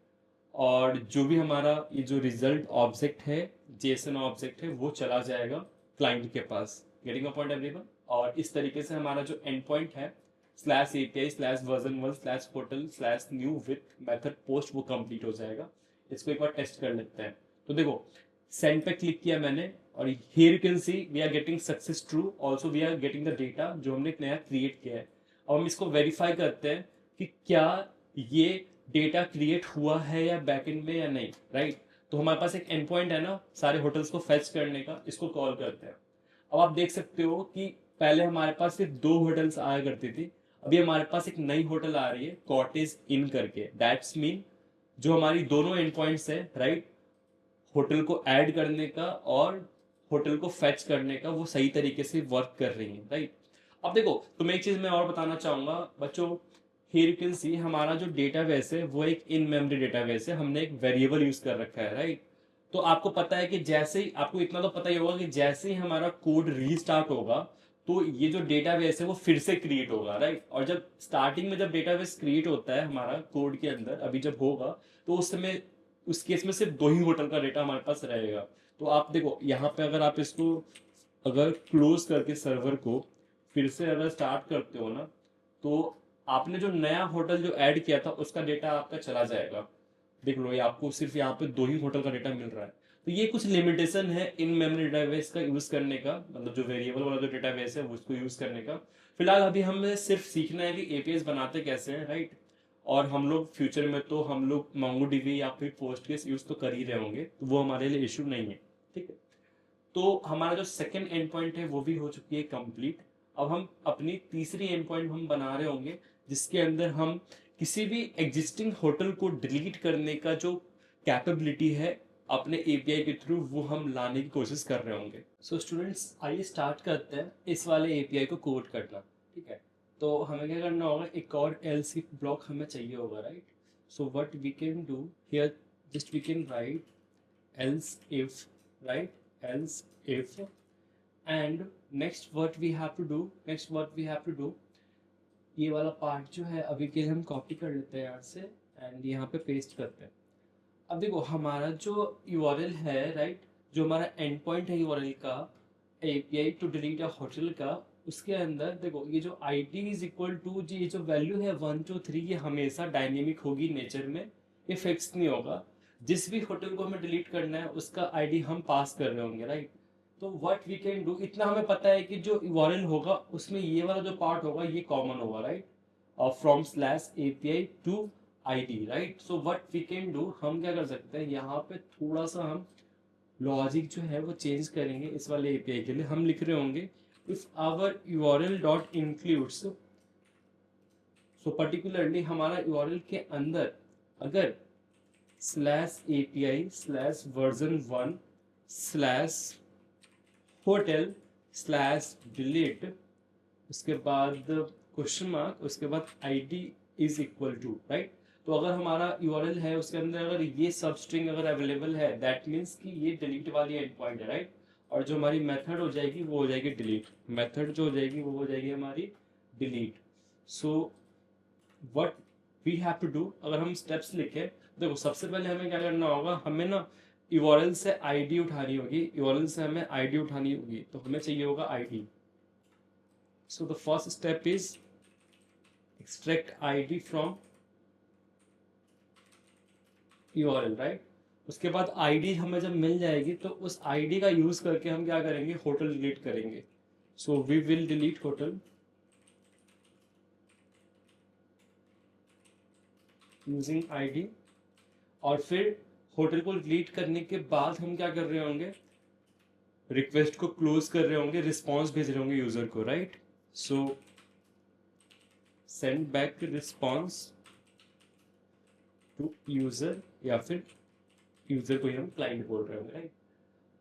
और जो भी हमारा ये जो रिजल्ट ऑब्जेक्ट है, जेसन ऑब्जेक्ट है, वो चला जाएगा क्लाइंट के पास। Getting point everyone. और इस तरीके से हमारा जो एंड पॉइंट है slash API slash version 1 slash portal slash new with method post, वो कंप्लीट हो जाएगा। इसको एक बार टेस्ट कर लेते हैं। तो देखो, सेंड पे क्लिक किया मैंने, और here you can see we are getting success true, also we are getting the data जो हमने एक नया क्रिएट किया है। अब हम इसको वेरीफाई करते हैं कि क्या ये डेटा क्रिएट हुआ है या बैकएंड में या नहीं, राइट। तो हमारे पास एक एंड पॉइंट है ना सारे होटल्स को फेच करने का, इसको कॉल करते हैं। अब आप देख सकते हो कि पहले हमारे पास सिर्फ 2 होटल्स आया करती थी, अभी हमारे पास एक नई होटल आ रही है कॉटेज इन करके। दैट्स मीन जो हमारी दोनों एंड पॉइंट्स है, राइट, होटल को ऐड करने का और होटल को फेच करने का, वो सही तरीके से वर्क कर रही है, राइट। अब देखो, तो मैं एक चीज मैं और बताना चाहूंगा बच्चों, हियर यू कैन सी हमारा जो डेटाबेस है वो एक इन मेमोरी डेटाबेस है, हमने एक वेरिएबल यूज कर रखा है, राइट। तो आपको पता है कि जैसे ही, आपको इतना तो पता ही होगा कि जैसे ही हमारा कोड रीस्टार्ट होगा तो ये जो डेटाबेस है वो फिर से क्रिएट होगा, राइट। और जब स्टार्टिंग में जब डेटाबेस क्रिएट होता है हमारा कोड के अंदर, अभी जब होगा, तो उस समय उस केस में सिर्फ 2 ही होटल का डेटा हमारे पास रहेगा। तो आप देखो यहाँ पे अगर आप इसको अगर क्लोज करके सर्वर को फिर से अगर स्टार्ट करते हो ना, तो आपने जो नया होटल जो ऐड किया था उसका डेटा आपका चला जाएगा। देख लो, ये आपको सिर्फ यहाँ पे 2 ही होटल का डेटा मिल रहा है। तो ये कुछ लिमिटेशन है इन मेमोरी डेटाबेस का यूज करने का, मतलब जो वेरिएबल वाला जो डेटाबेस है उसको यूज करने का। फिलहाल अभी हमें सिर्फ सीखना है कि एपीएस बनाते कैसे हैं, राइट। और हम लोग फ्यूचर में तो हम लोग मोंगोडीबी या फिर पोस्टग्रेस यूज तो कर ही रहे होंगे, तो वो हमारे लिए इशू नहीं है, ठीक है। तो हमारा जो सेकंड एंड पॉइंट है वो भी हो चुकी है कंप्लीट। अब हम अपनी तीसरी एंड पॉइंट हम बना रहे होंगे, जिसके अंदर हम किसी भी एग्जिस्टिंग होटल को डिलीट करने का जो कैपेबिलिटी है अपने एपीआई के थ्रू, वो हम लाने की कोशिश कर रहे होंगे। सो स्टूडेंट्स, आइए स्टार्ट करते हैं इस वाले एपीआई को कोड करना, ठीक है। तो हमें क्या करना होगा, एक और एल्स इफ ब्लॉक हमें चाहिए होगा, right. So what we can do here, just we can write else if, right, else if, and next what we have to do, ये वाला पार्ट जो है अभी के लिए हम कॉपी कर लेते हैं यहाँ से एंड यहाँ पे पेस्ट करते हैं। अब देखो हमारा जो यूआरएल है, राइट, जो हमारा एंड पॉइंट है यूआरएल का, API to delete a hotel का, उसके अंदर देखो ये जो आईडी इज इक्वल टू जी, ये जो वैल्यू है 1 2 3, ये हमेशा डायनेमिक होगी नेचर में, ये फिक्स नहीं होगा। जिस भी होटल को हमें डिलीट करना है उसका आईडी हम पास कर रहे होंगे, राइट। तो व्हाट वी कैन डू, इतना हमें पता है कि जो यूआरएल होगा उसमें ये वाला जो पार्ट होगा ये कॉमन होगा, right, from slash API to ID, right. So what we can do, हम क्या कर सकते हैं, यहाँ पे थोड़ा सा हम लॉजिक जो है वो चेंज करेंगे। इस वाले एपीआई के लिए हम लिख रहे होंगे if our URL dot includes, so particularly हमारा यूआरएल के अंदर अगर slash API slash version 1 slash hotel slash delete, उसके बाद क्वेश्चन मार्क, उसके बाद ID is equal to, right. तो अगर हमारा यूआरएल है उसके अंदर अगर ये सब स्ट्रिंग अगर अवेलेबल है, दैट मीन्स कि ये डिलीट वाली एंड पॉइंट है, राइट। और जो हमारी मेथड हो जाएगी वो हो जाएगी डिलीट, मेथड जो हो जाएगी वो हो जाएगी हमारी delete. So what we have to do, अगर हम स्टेप्स लिखे, देखो सबसे पहले हमें क्या करना होगा, हमें ना यूआरएल से आईडी उठानी होगी, यूआरएल से हमें आईडी उठानी होगी, तो हमें चाहिए होगा ID. So the first step is extract ID from URL, right. उसके बाद आईडी हमें जब मिल जाएगी तो उस आईडी का यूज करके हम क्या करेंगे, होटल डिलीट करेंगे। So we will delete hotel using ID, और फिर होटल को डिलीट करने के बाद हम क्या कर रहे होंगे, रिक्वेस्ट को क्लोज कर रहे होंगे, रिस्पॉन्स भेज रहे होंगे यूजर को, right. So send back response to user, या फिर यूजर को ही हम क्लाइंट बोल रहे होंगे, राइट।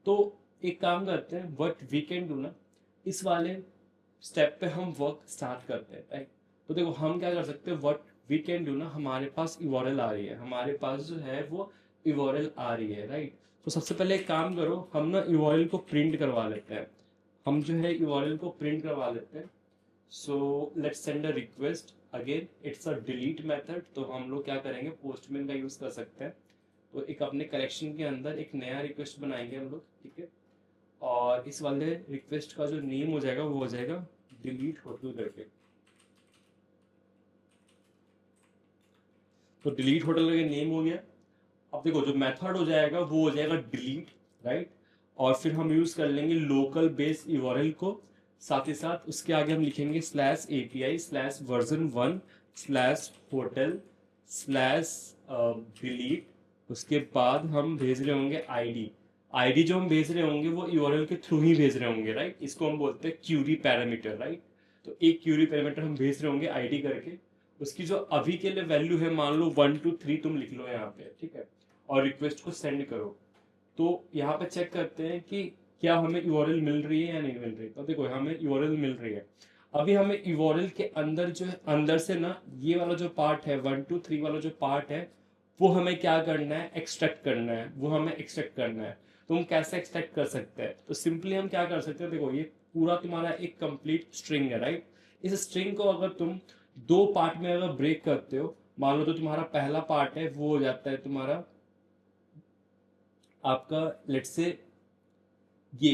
तो एक काम करते हैं, व्हाट वी कैन डू ना, इस वाले स्टेप पे हम वर्क स्टार्ट करते हैं, राइट। तो देखो हम क्या कर सकते हैं, व्हाट वी कैन डू ना, हमारे पास यूआरएल आ रही है, हमारे पास जो है वो यूआरएल आ रही है, राइट। तो सबसे पहले एक काम करो, हम ना यूआरएल को प्रिंट करवा लेते हैं। हम जो है यूआरएल को प्रिंट करवा लेते हैं। So let's send a request, again it's a delete method, तो हम लोग क्या करेंगे, पोस्टमैन का यूज़ कर सकते हैं। तो एक अपने कलेक्शन के अंदर एक नया रिक्वेस्ट बनाएंगे हम लोग, ठीक है। और इस वाले रिक्वेस्ट का जो नेम हो जाएगा वो हो जाएगा डिलीट होटल करके। तो डिलीट होटल का नेम हो गया। अब देखो जो मेथड हो जाएगा वो हो जाएगा डिलीट, राइट। और फिर हम यूज कर लेंगे लोकल बेस यूआरएल को, साथ ही साथ उसके आगे हम लिखेंगे slash API slash version 1 slash hotel slash delete. उसके बाद हम भेज रहे होंगे आईडी। आईडी जो हम भेज रहे होंगे वो यूआरएल के थ्रू ही भेज रहे होंगे, राइट। इसको हम बोलते हैं क्यूरी पैरामीटर, राइट। तो एक क्यूरी पैरामीटर हम भेज रहे होंगे आईडी करके। उसकी जो अभी के लिए वैल्यू है, मान लो 1 2 3 तुम लिख लो यहाँ पे, ठीक है। और रिक्वेस्ट को सेंड करो। तो यहाँ पे चेक करते हैं कि क्या हमें यूआरएल मिल रही है या नहीं मिल रही। तो देखो हमें यूआरएल मिल रही है। अभी हमें यूआरएल के अंदर जो है, अंदर से ना ये वाला जो पार्ट है 1 2 3 वाला जो पार्ट है, वो हमें क्या करना है, एक्सट्रैक्ट करना है। वो हमें एक्सट्रैक्ट करना है। तो हम कैसे एक्सट्रैक्ट कर सकते हैं, तो सिंपली हम क्या कर सकते हैं, देखो ये पूरा तुम्हारा एक कंप्लीट स्ट्रिंग है, राइट। इस स्ट्रिंग को अगर तुम दो पार्ट में अगर ब्रेक करते हो, मान लो तो तुम्हारा पहला पार्ट है वो हो जाता है तुम्हारा आपका लेट्स से ये,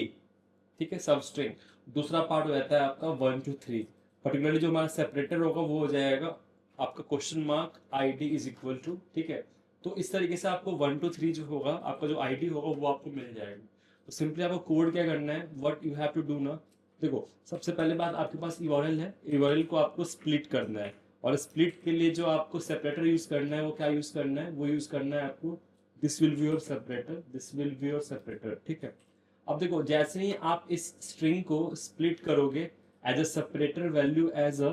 ठीक है, सब स्ट्रिंग। दूसरा पार्ट हो जाता है आपका 1 2 3। पर्टिकुलरली जो हमारा सेपरेटर होगा वो हो जाएगा आपका question mark ID is equal to, ठीक है। तो इस तरीके से आपको 1 2 3 जो होगा, आपका जो आईडी होगा वो आपको मिल जाएगा। तो सिंपली आपको कोड क्या करना है, what you have to do ना, देखो सबसे पहले बात, आपके पास यूआरएल है, यूआरएल को आपको स्प्लिट करना है। और स्प्लिट के लिए जो आपको सेपरेटर यूज करना है वो क्या यूज करना है, वो यूज करना है आपको this will be your separator, this will be your separator, ठीक है। अब देखो जैसे ही आप इस स्ट्रिंग को स्प्लिट करोगे as a separator value as a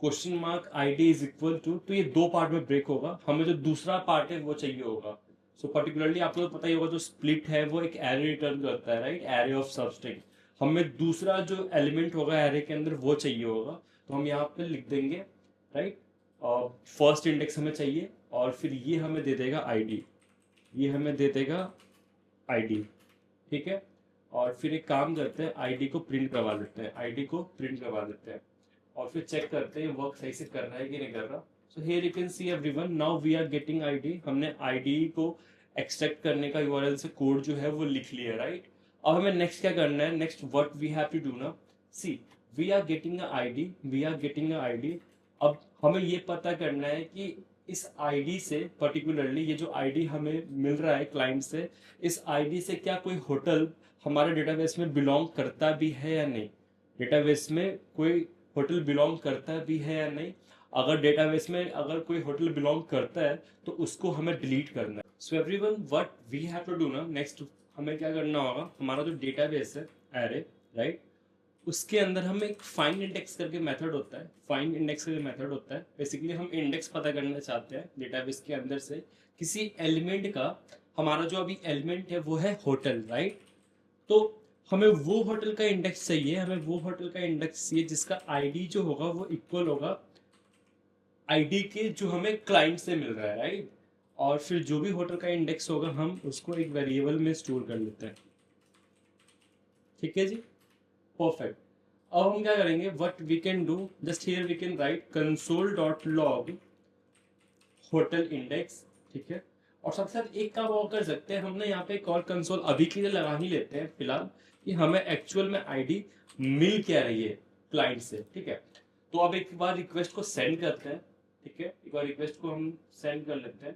question mark ID is equal to, तो ये दो पार्ट में ब्रेक होगा। हमें जो दूसरा पार्ट है वो चाहिए होगा। सो पर्टिकुलरली आपको तो पता ही होगा जो स्प्लिट है वो एक एरे रिटर्न करता है, राइट, एरे ऑफ सब स्ट्रिंग। हमें दूसरा जो एलिमेंट होगा एरे के अंदर वो चाहिए होगा। तो हम यहाँ पे लिख देंगे, राइट, फर्स्ट इंडेक्स हमें चाहिए और फिर ये हमें दे देगा आईडी, ये हमें दे देगा आईडी, ठीक है। और फिर एक काम करते हैं, आईडी को प्रिंट करवा लेते हैं, आईडी को प्रिंट करवा लेते हैं। और फिर चेक करते हैं वर्क सही से कर रहा है कि नहीं कर रहा। So here you can see everyone, now we are getting ID. हमने आईडी को एक्सट्रैक्ट करने का यूआरएल से कोड जो है वो लिख लिया, राइट। अब हमें नेक्स्ट क्या करना है, next what we have to do ना, see we are getting a ID, we are getting a ID. अब हमें ये पता करना है कि इस आईडी से, पर्टिकुलरली ये जो आईडी हमें मिल रहा है क्लाइंट से, इस आईडी से क्या कोई होटल हमारे डेटाबेस में बिलोंग करता भी है या नहीं, डेटाबेस में कोई होटल बिलोंग करता भी है या नहीं। अगर डेटाबेस में अगर कोई होटल बिलोंग करता है तो उसको हमें डिलीट करना है। So everyone what we have to do ना, नेक्स्ट हमें क्या करना होगा, हमारा जो डेटाबेस है एरे, राइट, उसके अंदर हमें एक फाइंड इंडेक्स करके मेथड होता है, फाइंड इंडेक्स करके मेथड होता है। बेसिकली हम इंडेक्स पता करना चाहते हैं डेटाबेस के अंदर से किसी एलिमेंट का। हमारा जो अभी एलिमेंट है वो है होटल, राइट। तो हमें वो होटल का इंडेक्स चाहिए, हमें वो होटल का इंडेक्स चाहिए जिसका आईडी जो होगा वो इक्वल होगा आईडी के जो हमें क्लाइंट से मिल रहा है, राइट। और फिर जो भी होटल का इंडेक्स होगा हम उसको एक वेरिएबल में स्टोर कर लेते हैं, ठीक है जी, परफेक्ट। अब हम क्या करेंगे, what we can do, just here we can write console.log hotel index, ठीक है। और साथ साथ एक काम और कर सकते हैं हम ना, यहाँ पे एक और कंसोल अभी के लिए लगा ही लेते हैं फिलहाल, कि हमें एक्चुअल में आईडी मिल क्या रही है क्लाइंट से, ठीक है। तो अब एक बार रिक्वेस्ट को सेंड करते हैं, ठीक है, एक बार रिक्वेस्ट को हम सेंड कर लेते हैं।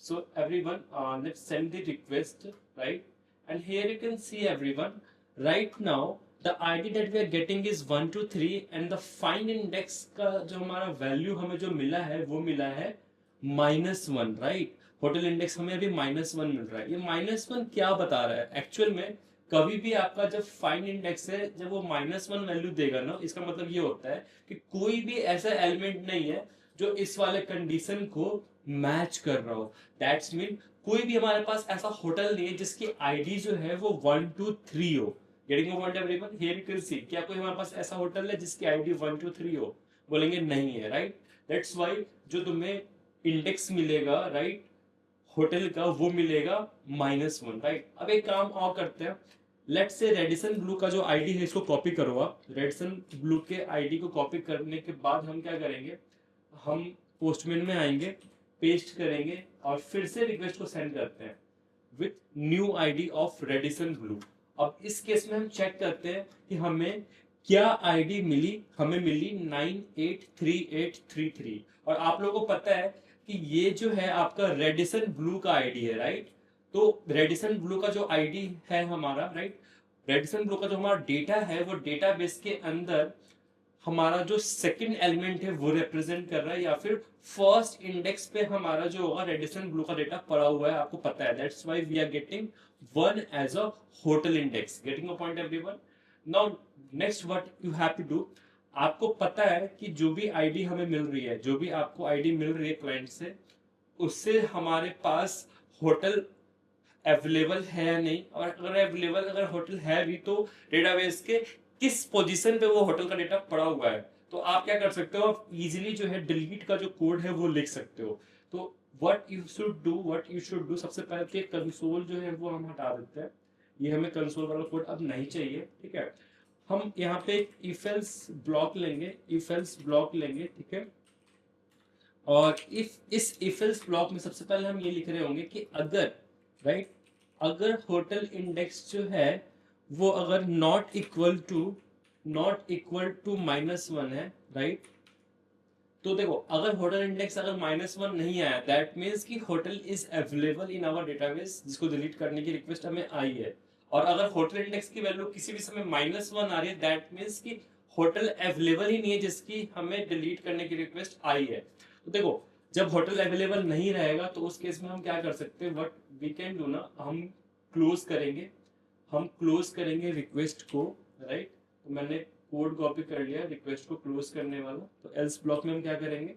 So everyone let's send the request, right. And here you can see everyone, right now the id that we are getting is 1 2 3 and the find index का जो हमारा वैल्यू हमें जो मिला है वो मिला है -1, राइट। होटल इंडेक्स हमें अभी -1 मिल रहा है। ये -1 क्या बता रहा है एक्चुअल में, कभी भी आपका जब फाइंड इंडेक्स है जब वो -1 वैल्यू देगा ना, इसका मतलब ये होता है कि कोई भी ऐसा एलिमेंट नहीं है जो इस वाले कंडीशन को मैच कर रहा हो। दैट्स मीन कोई भी हमारे पास ऐसा होटल नहीं है जिसकी आईडी जो है वो 1 2 3 हो। Getting a point everyone, here you can सी, क्या कोई हमारे पास ऐसा होटल है जिसकी आईडी 1 2 3 हो, बोलेंगे नहीं है, राइट। दैट्स व्हाई जो तुम्हें इंडेक्स मिलेगा, राइट, होटल का वो मिलेगा -1, राइट। अब एक काम और करते हैं, लेट्स से रेडिसन ब्लू का जो आईडी है इसको कॉपी करो आप। रेडिसन ब्लू के आईडी को कॉपी करने के बाद हम क्या करेंगे, हम पोस्टमैन में आएंगे, पेस्ट करेंगे और फिर से रिक्वेस्ट को सेंड करते हैं with new ID of Radisson Blu. अब इस केस में हम चेक करते हैं कि हमें क्या आईडी मिली, हमें मिली 983833। और आप लोगों को पता है कि ये जो है आपका रेडिसन ब्लू का आईडी है, राइट। तो रेडिसन ब्लू का जो आईडी है हमारा, राइट, रेडिसन ब्लू का जो हमारा डेटा है वो डेटाबेस के अंदर हमारा जो सेकंड एलिमेंट है वो रिप्रेजेंट कर रहा है, या फिर फर्स्ट इंडेक्स पे हमारा जो होगा रेडिसन ब्लू का डेटा पड़ा हुआ है, आपको पता है। That's why we are getting one as a hotel index. Getting a point everyone? Now next what you have to do, आपको पता है कि जो भी आईडी हमें मिल रही है, जो भी आपको आईडी मिल रही है क्लाइंट से, उससे हमारे पास होटल अवेलेबल है या नहीं, और अगर अवेलेबल अगर होटल है भी तो डेटाबेस के किस पोजीशन पे वो होटल का डेटा पड़ा हुआ है। तो आप क्या कर सकते हो, आप इजीली जो है डिलीट का जो कोड है वो लिख सकते हो। तो व्हाट यू शुड डू, सबसे पहले तो कंसोल जो है वो हम हटा देते हैं, ये हमें कंसोल वाला कोड अब नहीं चाहिए, ठीक है। हम यहाँ पे इफ एल्स ब्लॉक लेंगे, ठीक है। और इफ एल्स ब्लॉक में सबसे पहले हम ये लिख रहे होंगे कि अगर, राइट, अगर होटल इंडेक्स जो है वो अगर नॉट इक्वल टू -1 है, राइट। तो देखो, अगर होटल इंडेक्स अगर -1 नहीं आया, दैट मीन्स कि hotel is available in our database, जिसको डिलीट करने की रिक्वेस्ट हमें आई है। और अगर होटल इंडेक्स की वैल्यू किसी भी समय -1 आ रही है, दैट मीन्स कि होटल अवेलेबल ही नहीं है जिसकी हमें डिलीट करने की रिक्वेस्ट आई है। तो देखो, जब होटल अवेलेबल नहीं रहेगा तो उस केस में हम क्या कर सकते हैं, व्हाट वी कैन डू ना, हम क्लोज करेंगे रिक्वेस्ट को, राइट। तो मैंने कोड कॉपी कर लिया रिक्वेस्ट को क्लोज करने वाला। तो एल्स ब्लॉक में हम क्या करेंगे,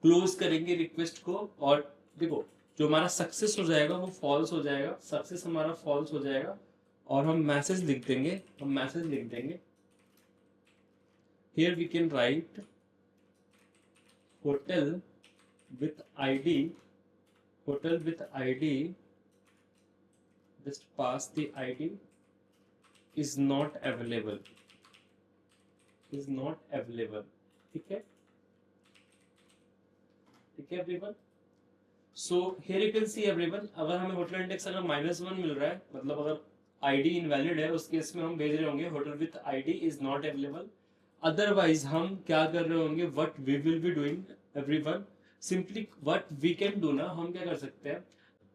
क्लोज करेंगे रिक्वेस्ट को। और देखो, जो हमारा सक्सेस हो जाएगा वो फॉल्स हो जाएगा, सक्सेस हमारा फॉल्स हो जाएगा। और हम मैसेज लिख देंगे, here we can write hotel with ID, just pass the ID, is not available, ठीक है everyone. So here you can see everyone, अगर हमें होटल इंडेक्स अगर -1 मिल रहा है, मतलब अगर आईडी इनवैलिड है, उस केस में हम भेज रहे होंगे hotel with ID is not available. Otherwise हम क्या कर रहे होंगे, what we will be doing everyone, simply what we can do ना, हम क्या कर सकते हैं,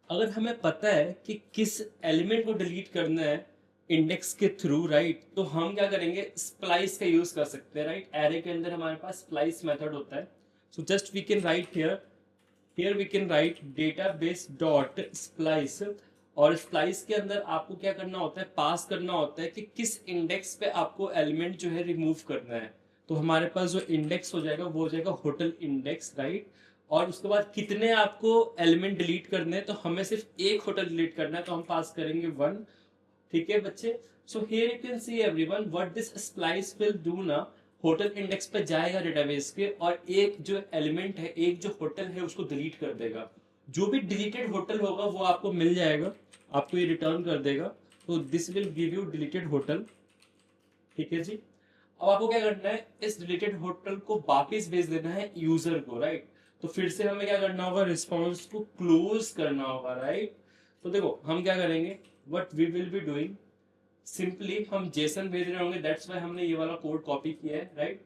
अगर हमें पता है कि किस एलिमेंट को डिलीट करना है इंडेक्स के थ्रू, राइट, तो हम क्या करेंगे, स्प्लाइस का यूज कर सकते हैं, राइट। एरे के अंदर हमारे पास स्प्लाइस मेथड होता है। So just we can write here we can write database dot splice. और स्प्लाइस के अंदर आपको क्या करना होता है, पास करना होता है कि किस इंडेक्स पे आपको एलिमेंट जो है रिमूव करना है। तो हमारे पास जो इंडेक्स हो जाएगा वो हो जाएगा होटल इंडेक्स, राइट। और उसके बाद कितने आपको एलिमेंट डिलीट करने हैं, तो हमें सिर्फ एक होटल डिलीट करना है, तो हम पास करेंगे 1, ठीक है बच्चे। सो here you can see everyone what this splice will do ना, होटल इंडेक्स पे जाएगा डेटाबेस के, और एक जो एलिमेंट है, एक जो होटल है उसको डिलीट कर देगा। जो भी डिलीटेड होटल होगा वो आपको मिल जाएगा, आपको ये रिटर्न कर देगा। तो this will give you deleted hotel, ठीक है जी। अब आपको क्या करना है, इस डिलीटेड होटल को वापस भेज देना है यूजर को, राइट। तो फिर से हमें क्या करना होगा, रिस्पॉन्स को क्लोज करना होगा, राइट। तो देखो हम क्या करेंगे, what we will be doing, simply हम जेसन भेज रहे होंगे, दैट्स व्हाई हमने ये वाला कोड कॉपी किया है, राइट।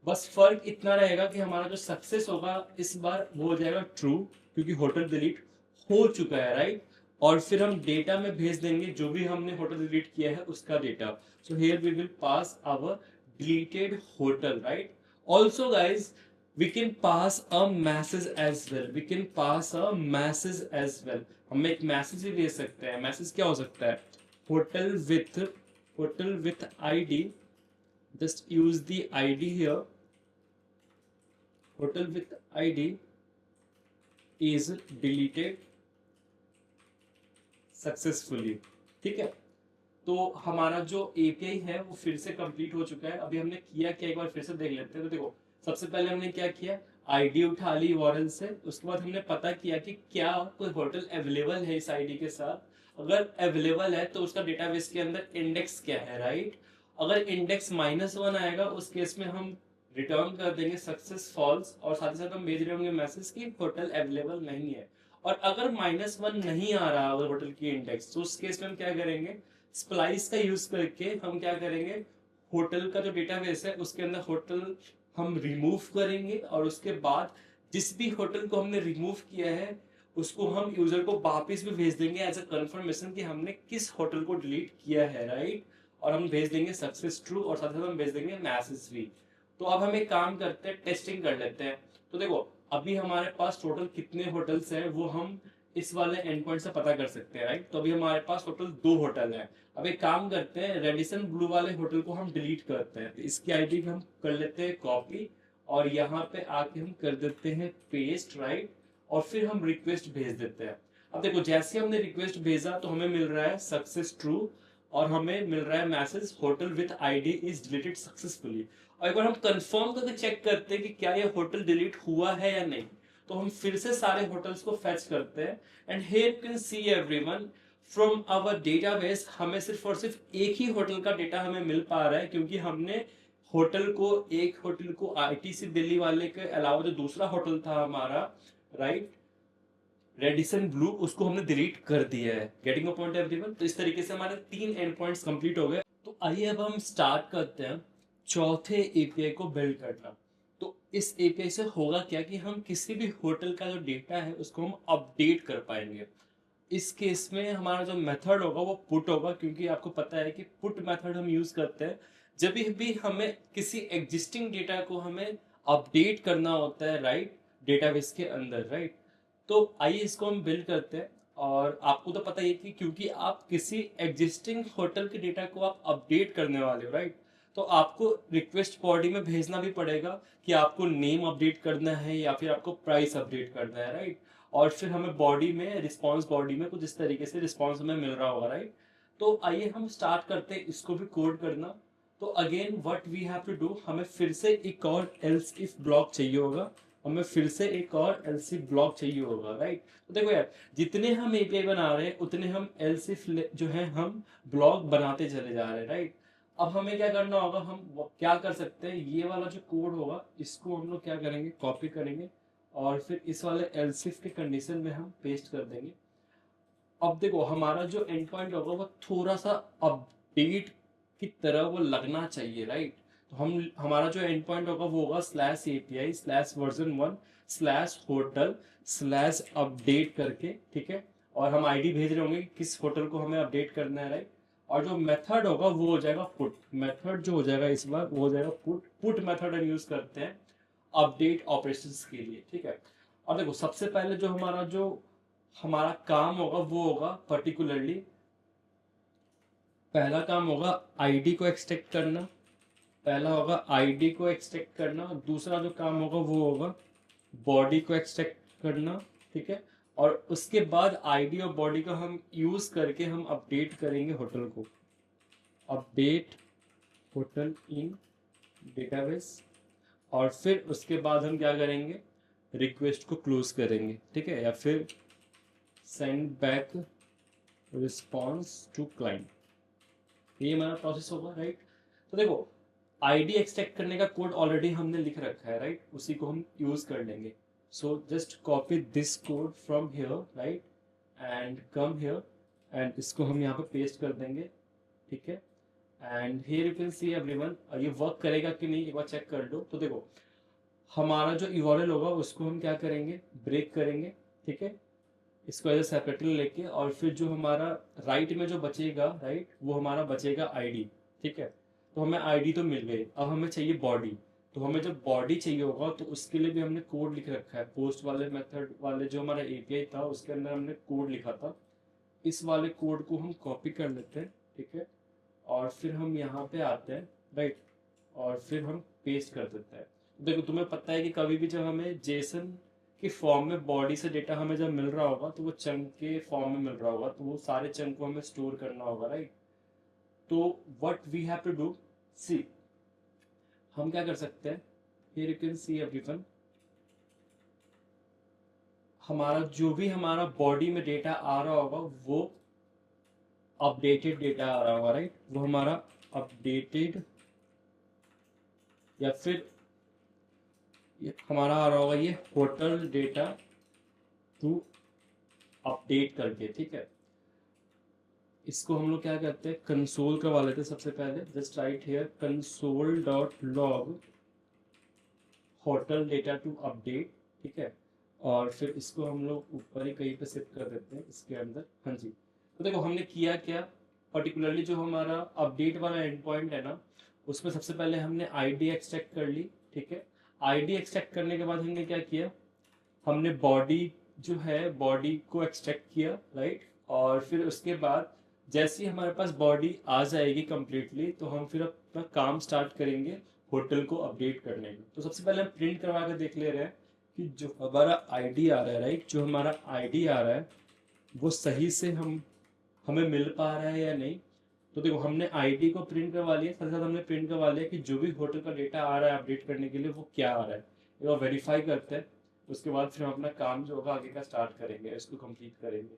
बस फर्क इतना रहेगा कि हमारा जो सक्सेस होगा इस बार वो हो जाएगा ट्रू, क्योंकि होटल डिलीट हो चुका है, राइट। और फिर हम डेटा में भेज देंगे जो भी हमने होटल डिलीट किया है उसका data. So here we will pass our deleted hotel, right. Also guys we can pass a message as well, हम एक मैसेज भी भेज सकते हैं। मैसेज क्या हो सकता है, hotel with ID, just use the ID here, hotel with ID is deleted successfully, ठीक है। तो हमारा जो API है वो फिर से कंप्लीट हो चुका है। अभी हमने किया क्या, एक बार फिर से देख लेते हैं। तो देखो, सबसे पहले हमने क्या किया, आईडी उठा ली URL से, उसके बाद हमने पता किया कि क्या कोई होटल अवेलेबल है इस आईडी के साथ। अगर अवेलेबल है तो उसका डेटाबेस के अंदर इंडेक्स क्या है, राइट। अगर इंडेक्स -1 आएगा उस केस में हम रिटर्न कर देंगे सक्सेस फॉल्स, और साथ ही साथ हम भेज रहे होंगे मैसेज कि होटल अवेलेबल नहीं है। और अगर -1 नहीं आ रहा अगर होटल की इंडेक्स, तो उस केस में हम क्या करेंगे, स्प्लाइस का यूज करके हम क्या करेंगे, होटल का जो डेटाबेस है उसके अंदर होटल हम रिमूव करेंगे, और उसके बाद जिस भी होटल को हमने रिमूव किया है उसको हम यूजर को वापस भी भेज देंगे एज अ कंफर्मेशन कि हमने किस होटल को डिलीट किया है, राइट। और हम भेज देंगे सक्सेस ट्रू, और साथ साथ हम भेज देंगे मैसेज भी। तो अब हम एक काम करते हैं, टेस्टिंग कर लेते हैं। तो देखो अभी हमारे पास टोटल कितने होटल्स हैं वो हम इस वाले एंड पॉइंट से पता कर सकते हैं, राइट। तो अभी हमारे पास टोटल 2 होटल हैं। अब एक काम करते हैं, रेडिसन ब्लू वाले होटल को हम डिलीट करते हैं। तो इसकी आईडी हम कर लेते हैं कॉपी, और यहाँ पे आके हम कर देते हैं पेस्ट, राइट। और फिर हम रिक्वेस्ट भेज देते हैं। अब देखो जैसे हमने रिक्वेस्ट भेजा तो हमें मिल रहा है सक्सेस ट्रू, और हमें मिल रहा है message hotel with ID is deleted successfully. और एक बार हम कंफर्म करके चेक करते हैं कि क्या ये होटल डिलीट हुआ है या नहीं, तो हम फिर से सारे होटल्स को फेच करते हैं। And here you can see everyone from our database हमें सिर्फ और सिर्फ एक ही होटल का डेटा हमें मिल पा रहा है, क्योंकि हमने एक होटल को आईटीसी दिल्ली वाले के अलावा जो दूसरा होटल था हमारा, राइट, रेडिसन ब्लू, उसको हमने डिलीट कर दिया है। Getting a point everyone. तो इस तरीके से हमारे 3 एंड पॉइंट्स कंप्लीट हो गए। तो आइए अब हम स्टार्ट करते हैं चौथे एपीआई को बिल्ड करना। तो इस एपीआई से होगा क्या कि हम किसी भी होटल का जो डेटा है उसको हम अपडेट कर पाएंगे। इस केस में हमारा जो मेथड होगा वो पुट होगा, क्योंकि आपको पता है कि पुट मेथड हम यूज करते हैं जब भी हमें किसी एग्जिस्टिंग डेटा को हमें अपडेट करना होता है, राइट, डेटाबेस के अंदर, राइट। तो आइए इसको हम बिल्ड करते हैं। और आपको तो पता ही है कि क्योंकि आप किसी एग्जिस्टिंग होटल के डेटा को आप अपडेट करने वाले हो, राइट, तो आपको रिक्वेस्ट बॉडी में भेजना भी पड़ेगा कि आपको नेम अपडेट करना है या फिर आपको प्राइस अपडेट करना है, राइट। और फिर हमें बॉडी में, रिस्पॉन्स बॉडी में कुछ इस तरीके से रिस्पॉन्स हमें मिल रहा होगा, राइट। तो आइए हम स्टार्ट करते हैं इसको भी कोड करना। तो again what we have to do, हमें फिर से एक और एल्स इफ ब्लॉक चाहिए होगा, हमें फिर से एक और एल्स इफ ब्लॉक चाहिए होगा, राइट। तो देखो यार, जितने हम एपीआई बना रहे हैं उतने हम एल्स इफ जो है हम ब्लॉक बनाते चले जा रहे हैं, राइट। अब हमें क्या करना होगा, हम क्या कर सकते हैं, ये वाला जो कोड होगा इसको हम लोग क्या करेंगे, कॉपी करेंगे, और फिर इस वाले एल्स इफ के कंडीशन में हम पेस्ट कर देंगे। अब देखो हमारा जो एंड पॉइंट होगा वो थोड़ा सा अपडेट की तरह वो लगना चाहिए, राइट। तो हमारा जो एंड पॉइंट होगा वो होगा /API/version1/hotel/update करके, ठीक है। और हम आईडी भेज रहे होंगे कि किस होटल को हमें अपडेट करना है, राइट। और जो मेथड होगा वो हो जाएगा पुट मेथड, जो हो जाएगा इस बार वो हो जाएगा पुट मेथड हम यूज करते हैं अपडेट ऑपरेशंस के लिए, ठीक है। और देखो सबसे पहले जो हमारा काम होगा वो होगा पर्टिकुलरली, पहला काम होगा आईडी को एक्सट्रैक्ट करना, दूसरा जो काम होगा वो होगा बॉडी को एक्सट्रैक्ट करना, ठीक है। और उसके बाद आईडी और बॉडी का हम यूज करके हम अपडेट करेंगे होटल को, अपडेट होटल इन डेटाबेस। और फिर उसके बाद हम क्या करेंगे, रिक्वेस्ट को क्लोज करेंगे, ठीक है, या फिर send back response to client, ये हमारा प्रोसेस होगा, राइट। तो देखो आईडी एक्सट्रैक्ट करने का कोड ऑलरेडी हमने लिख रखा है, राइट, उसी को हम यूज कर लेंगे। So just copy this code from here, right, and come here, and इसको हम यहाँ पे पेस्ट कर देंगे, ठीक है। And here you can see everyone, ये वर्क करेगा कि नहीं एक बार चेक कर लो। तो देखो हमारा जो यूआरएल होगा उसको हम क्या करेंगे, ब्रेक करेंगे, ठीक है, इसको एज सेपरेटली लेके। और फिर जो हमारा राइट में जो बचेगा, राइट, वो हमारा बचेगा आईडी, ठीक है। तो हमें आईडी तो मिल गई, अब हमें चाहिए बॉडी। तो हमें जब बॉडी चाहिए होगा तो उसके लिए भी हमने कोड लिख रखा है, पोस्ट वाले मेथड वाले जो हमारा एपीआई था उसके अंदर हमने कोड लिखा था। इस वाले कोड को हम कॉपी कर लेते हैं, ठीक है, और फिर हम यहाँ पे आते हैं, राइट, और फिर हम पेस्ट कर देते हैं। देखो तुम्हें पता है कि कभी भी जब हमें जेसन के फॉर्म में बॉडी से डेटा हमें जब मिल रहा होगा तो वो चंक के फॉर्म में मिल रहा होगा, तो वो सारे चंक को हमें स्टोर करना होगा, राइट। तो what we have to do, see हम क्या कर सकते हैं, here you can see everyone, हमारा जो भी हमारा बॉडी में डेटा आ रहा होगा वो अपडेटेड डेटा आ रहा होगा, राइट। वो हमारा अपडेटेड या फिर हमारा आ रहा होगा ये होटल डेटा टू अपडेट करके, ठीक है। इसको हम लोग क्या करते हैं, कंसोल करवा लेते हैं सबसे पहले। Just right here console dot log hotel data to update, ठीक है। और फिर इसको हम लोग ऊपर ही कहीं पे शिफ्ट कर देते हैं इसके अंदर। हाँ जी, तो देखो हमने किया क्या, पर्टिकुलरली जो हमारा अपडेट वाला एंड पॉइंट है ना, उसमें सबसे पहले हमने आईडी एक्सट्रैक्ट कर ली, ठीक है। आईडी एक्सट्रैक्ट करने के बाद हमने क्या किया, हमने बॉडी जो है बॉडी को एक्सट्रैक्ट किया, राइट। और फिर उसके बाद जैसे ही हमारे पास बॉडी आ जाएगी कंप्लीटली, तो हम फिर अपना काम स्टार्ट करेंगे होटल को अपडेट करने का। तो सबसे पहले हम प्रिंट करवा के देख ले रहे हैं कि जो हमारा आईडी आ रहा है, राइट, जो हमारा आईडी आ रहा है वो सही से हमें मिल पा रहा है या नहीं। तो देखो हमने आईडी को प्रिंट करवा लिया, साथ साथ हमने प्रिंट करवा लिया कि जो भी होटल का डेटा आ रहा है अपडेट करने के लिए वो क्या आ रहा है। एक बार वेरीफाई करते हैं, उसके बाद फिर हम अपना काम जो होगा आगे का स्टार्ट करेंगे, इसको कंप्लीट करेंगे।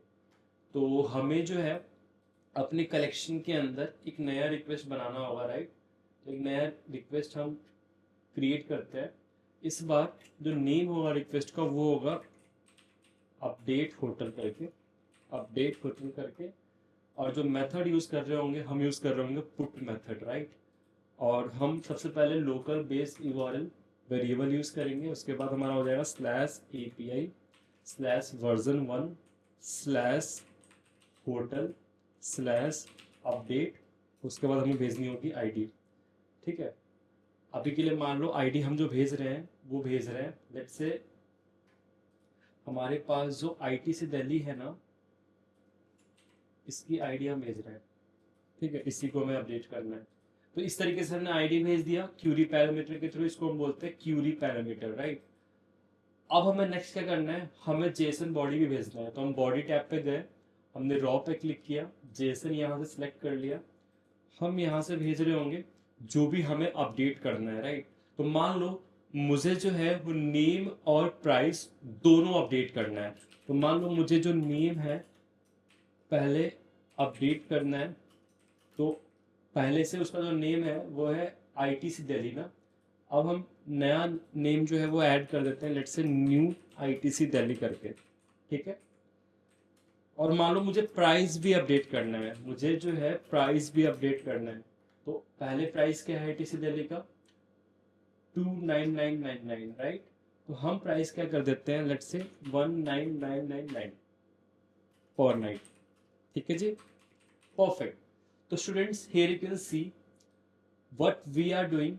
तो हमें जो है अपने कलेक्शन के अंदर एक नया रिक्वेस्ट बनाना होगा, राइट। तो एक नया रिक्वेस्ट हम क्रिएट करते हैं। इस बार जो नेम होगा रिक्वेस्ट का वो होगा अपडेट होटल करके, अपडेट होटल करके। और जो मेथड यूज़ कर रहे होंगे हम यूज़ कर रहे होंगे पुट मेथड, राइट। और हम सबसे पहले local base URL variable use करेंगे। उसके बाद हमारा हो जाएगा slash API slash version 1 slash hotel slash update. उसके बाद हमें भेजनी होगी आईडी, ठीक है। अभी के लिए मान लो आईडी हम जो भेज रहे हैं वो भेज रहे हैं, लेट्स से हमारे पास जो ITC दिल्ली है ना, इसकी आईडी हम भेज रहे हैं, ठीक है। इसी को हमें अपडेट करना है। तो इस तरीके से हमने आईडी भेज दिया क्यूरी पैरामीटर के थ्रू, इसको हम बोलते हैं क्यूरी पैरामीटर, राइट। अब हमें नेक्स्ट क्या करना है, हमें जेसन बॉडी भी भेजना है। तो हम बॉडी टैब पे गए, हमने रॉ पे क्लिक किया, जेसन यहाँ से सिलेक्ट कर लिया। हम यहाँ से भेज रहे होंगे जो भी हमें अपडेट करना है, राइट। तो मान लो मुझे जो है वो नेम और प्राइस दोनों अपडेट करना है। तो मान लो मुझे जो नेम है पहले अपडेट करना है, तो पहले से उसका जो नेम है वो है ITC दिल्ली ना। अब हम नया नेम जो है वो ऐड कर देते हैं, let's say new ITC Delhi करके, ठीक है। और मान लो मुझे प्राइस भी अपडेट करना है, मुझे जो है प्राइस भी अपडेट करना है। तो पहले प्राइस क्या है ITC दिल्ली का 29999, राइट। तो हम प्राइस क्या कर देते हैं, लेट्स से 19999 पर नाइट, ठीक है जी, परफेक्ट। तो students here you can see what we are doing.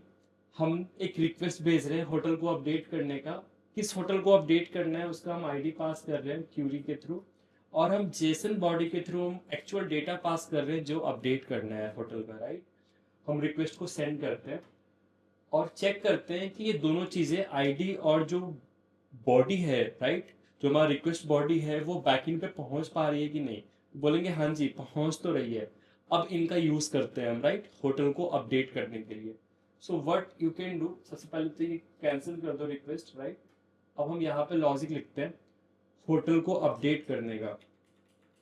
हम एक रिक्वेस्ट भेज रहे हैं होटल को अपडेट करने का। किस होटल को अपडेट करना है उसका हम आईडी पास कर रहे हैं क्यूरी के थ्रू, और हम जेसन बॉडी के थ्रू हम एक्चुअल डेटा पास कर रहे हैं जो अपडेट करना है होटल का, राइट। हम रिक्वेस्ट को सेंड करते हैं और चेक करते हैं कि ये दोनों चीज़ें आईडी और जो बॉडी है, राइट, जो हमारा रिक्वेस्ट बॉडी है वो बैकएंड पे पहुंच पा रही है कि नहीं। बोलेंगे हाँ जी पहुंच तो रही है। अब इनका यूज करते हैं हम, राइट, होटल को अपडेट करने के लिए। So what you can do, सबसे पहले तो ये कैंसिल कर दो रिक्वेस्ट, राइट। अब हम यहाँ पे लॉजिक लिखते हैं होटल को अपडेट करने का,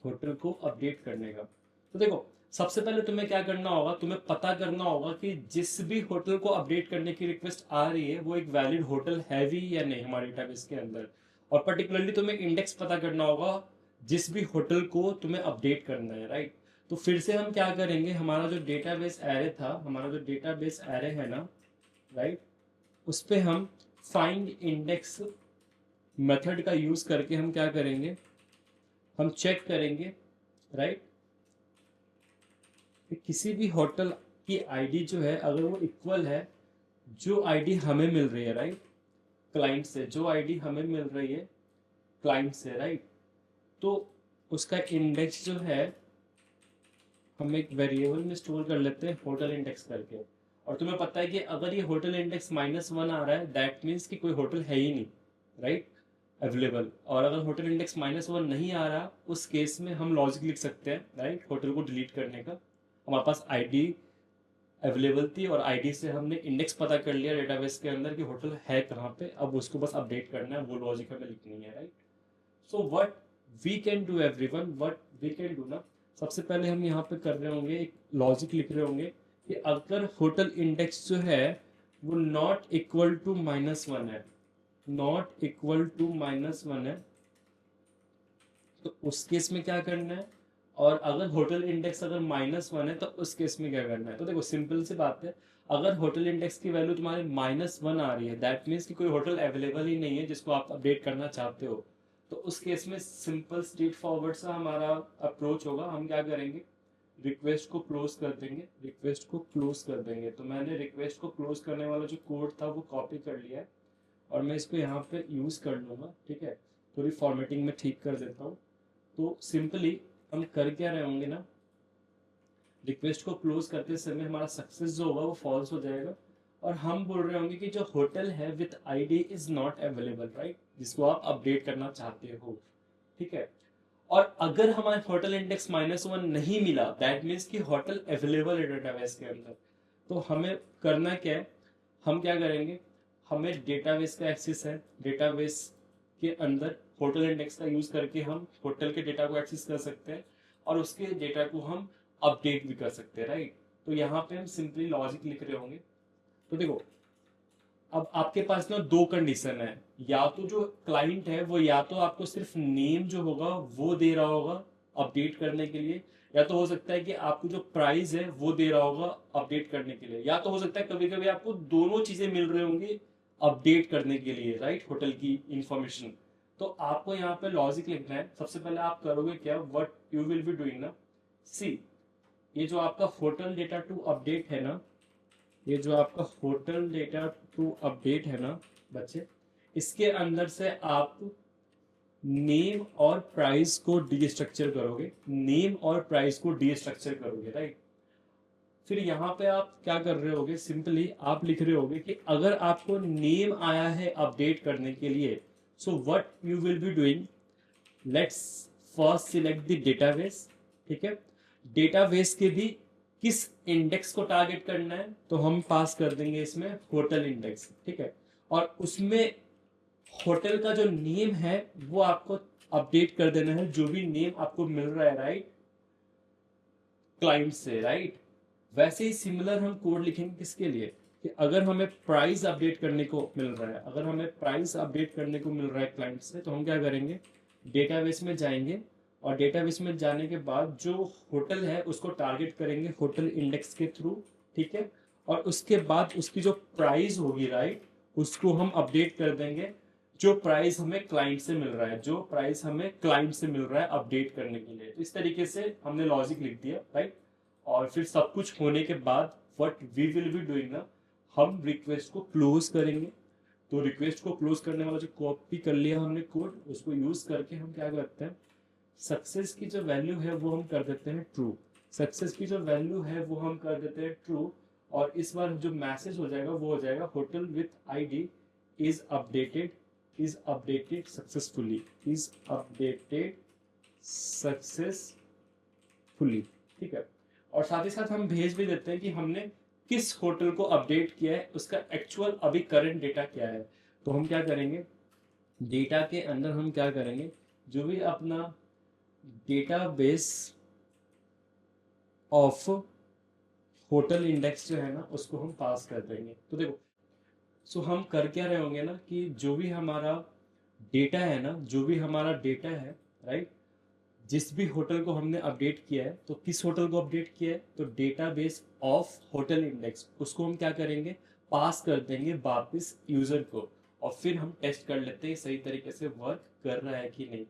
होटल को अपडेट करने का। तो देखो सबसे पहले तुम्हें क्या करना होगा, तुम्हें पता करना होगा कि जिस भी होटल को अपडेट करने की रिक्वेस्ट आ रही है वो एक वैलिड होटल है भी या नहीं हमारे डेटाबेस के अंदर। और पर्टिकुलरली तुम्हें इंडेक्स पता करना होगा जिस भी होटल को तुम्हें अपडेट करना है, राइट। तो फिर से हम क्या करेंगे, हमारा जो डेटाबेस एरे था, हमारा जो डेटाबेस एरे है ना, राइट, उस पर हम फाइंड इंडेक्स मेथड का यूज करके हम क्या करेंगे, हम चेक करेंगे, राइट, किसी भी होटल की आईडी जो है अगर वो इक्वल है जो आईडी हमें मिल रही है, राइट, क्लाइंट से, जो आईडी हमें मिल रही है क्लाइंट से, राइट, तो उसका इंडेक्स जो है हम एक वेरिएबल में स्टोर कर लेते हैं होटल इंडेक्स करके। और तुम्हें पता है कि अगर ये होटल इंडेक्स -1 आ रहा है दैट मीन्स कि कोई होटल है ही नहीं, राइट, अवेलेबल। और अगर होटल इंडेक्स -1 नहीं आ रहा उस केस में हम लॉजिक लिख सकते हैं, राइट, होटल को डिलीट करने का। हमारे पास आईडी अवेलेबल थी और आईडी से हमने इंडेक्स पता कर लिया डेटाबेस के अंदर कि होटल है कहाँ पे, अब उसको बस अपडेट करना है, वो लॉजिक हमें लिखनी है, right. So what we can do everyone, what we can do ना, सबसे पहले हम यहाँ पे कर रहे होंगे, एक लॉजिक लिख रहे होंगे कि अगर होटल इंडेक्स जो है वो नॉट इक्वल टू -1 है, नॉट इक्वल टू -1 है, तो उस केस में क्या करना है, और अगर होटल इंडेक्स अगर -1 है तो उस केस में क्या करना है। तो देखो सिंपल सी बात है, अगर होटल इंडेक्स की वैल्यू तुम्हारे -1 आ रही है, दैट मीन्स कि कोई होटल अवेलेबल ही नहीं है जिसको आप अपडेट करना चाहते हो। तो उस केस में सिंपल स्ट्रेट फॉरवर्ड सा हमारा अप्रोच होगा, हम क्या करेंगे, रिक्वेस्ट को क्लोज कर देंगे, रिक्वेस्ट को क्लोज कर देंगे। तो मैंने रिक्वेस्ट को क्लोज करने वाला जो कोड था वो कॉपी कर लिया है और मैं इसको यहाँ पे यूज कर लूंगा, ठीक है। थोड़ी फॉर्मेटिंग में ठीक कर देता हूँ। तो सिंपली हम कर क्या रहे होंगे ना, रिक्वेस्ट को क्लोज करते समय हमारा सक्सेस जो होगा वो फॉल्स हो जाएगा, और हम बोल रहे होंगे कि जो होटल है with ID is not available, right, जिसको आप अपडेट करना चाहते हो, ठीक है। और अगर हमारे होटल इंडेक्स -1 नहीं मिला, दैट मीन्स कि होटल अवेलेबल है डेटाबेस के अंदर। तो हमें करना क्या है, हम क्या करेंगे, हमें डेटाबेस का एक्सेस है, डेटाबेस के अंदर होटल इंडेक्स का यूज करके हम होटल के डेटा को एक्सेस कर सकते हैं और उसके डेटा को हम अपडेट भी कर सकते हैं, राइट। तो यहाँ पे हम सिंपली लॉजिक लिख रहे होंगे। तो देखो अब आपके पास ना दो कंडीशन है, या तो जो क्लाइंट है वो या तो आपको सिर्फ नेम जो होगा वो दे रहा होगा अपडेट करने के लिए, या तो हो सकता है कि आपको जो प्राइस है वो दे रहा होगा अपडेट करने के लिए, या तो हो सकता है कभी कभी आपको दोनों चीजें मिल रही होंगी अपडेट करने के लिए, राइट, होटल की इंफॉर्मेशन। तो आपको यहाँ पे लॉजिक लिखना है। सबसे पहले आप करोगे क्या, what you will be doing ना, सी, ये जो आपका होटल डेटा टू अपडेट है ना, ये जो आपका होटल डेटा टू अपडेट है ना बच्चे, इसके अंदर से आप नेम और प्राइस को डीस्ट्रक्चर करोगे, नेम और प्राइस को डीस्ट्रक्चर करोगे, राइट। फिर यहाँ पे आप क्या कर रहे होगे, सिंपली आप लिख रहे होगे कि अगर आपको नेम आया है अपडेट करने के लिए, so what you will be doing, let's first select the database, ठीक है। डेटाबेस के भी किस इंडेक्स को टारगेट करना है, तो हम पास कर देंगे इसमें होटल इंडेक्स, ठीक है। और उसमें होटल का जो नेम है वो आपको अपडेट कर देना है, जो भी नेम आपको मिल रहा है, राइट, क्लाइंट से, राइट। वैसे ही सिमिलर हम कोड लिखेंगे किसके लिए, कि अगर हमें प्राइस अपडेट करने को मिल रहा है, अगर हमें प्राइस अपडेट करने को मिल रहा है क्लाइंट से, तो हम क्या करेंगे, डेटाबेस में जाएंगे और डेटाबेस में जाने के बाद जो होटल है उसको टारगेट करेंगे होटल इंडेक्स के थ्रू, ठीक है। और उसके बाद उसकी जो प्राइस होगी, राइट, उसको हम अपडेट कर देंगे, जो प्राइस हमें क्लाइंट से मिल रहा है, जो प्राइस हमें क्लाइंट से मिल रहा है अपडेट करने के लिए। तो इस तरीके से हमने लॉजिक लिख दिया, राइट। और फिर सब कुछ होने के बाद what we will be doing ना, हम रिक्वेस्ट को क्लोज करेंगे। तो रिक्वेस्ट को क्लोज करने वाला जो कॉपी कर लिया हमने कोड, उसको यूज करके हम क्या करते हैं, सक्सेस की जो वैल्यू है वो हम कर देते हैं ट्रू, सक्सेस की जो वैल्यू है वो हम कर देते हैं ट्रू। और इस बार जो मैसेज हो जाएगा वो हो जाएगा hotel with ID is updated, is updated successfully, is updated successfully, ठीक है। और साथ ही साथ हम भेज भी देते हैं कि हमने किस होटल को अपडेट किया है, उसका एक्चुअल अभी करंट डेटा क्या है। तो हम क्या करेंगे, डेटा के अंदर हम क्या करेंगे, जो भी अपना डेटाबेस ऑफ होटल इंडेक्स जो है ना उसको हम पास कर देंगे। तो देखो, सो हम कर क्या रहे होंगे ना, कि जो भी हमारा डेटा है ना, जो भी हमारा डेटा है, राइट, जिस भी होटल को हमने अपडेट किया है, तो किस होटल को अपडेट किया है, तो डेटाबेस ऑफ होटल इंडेक्स, उसको हम क्या करेंगे, पास कर देंगे वापस यूजर को। और फिर हम टेस्ट कर लेते हैं सही तरीके से वर्क कर रहा है कि नहीं।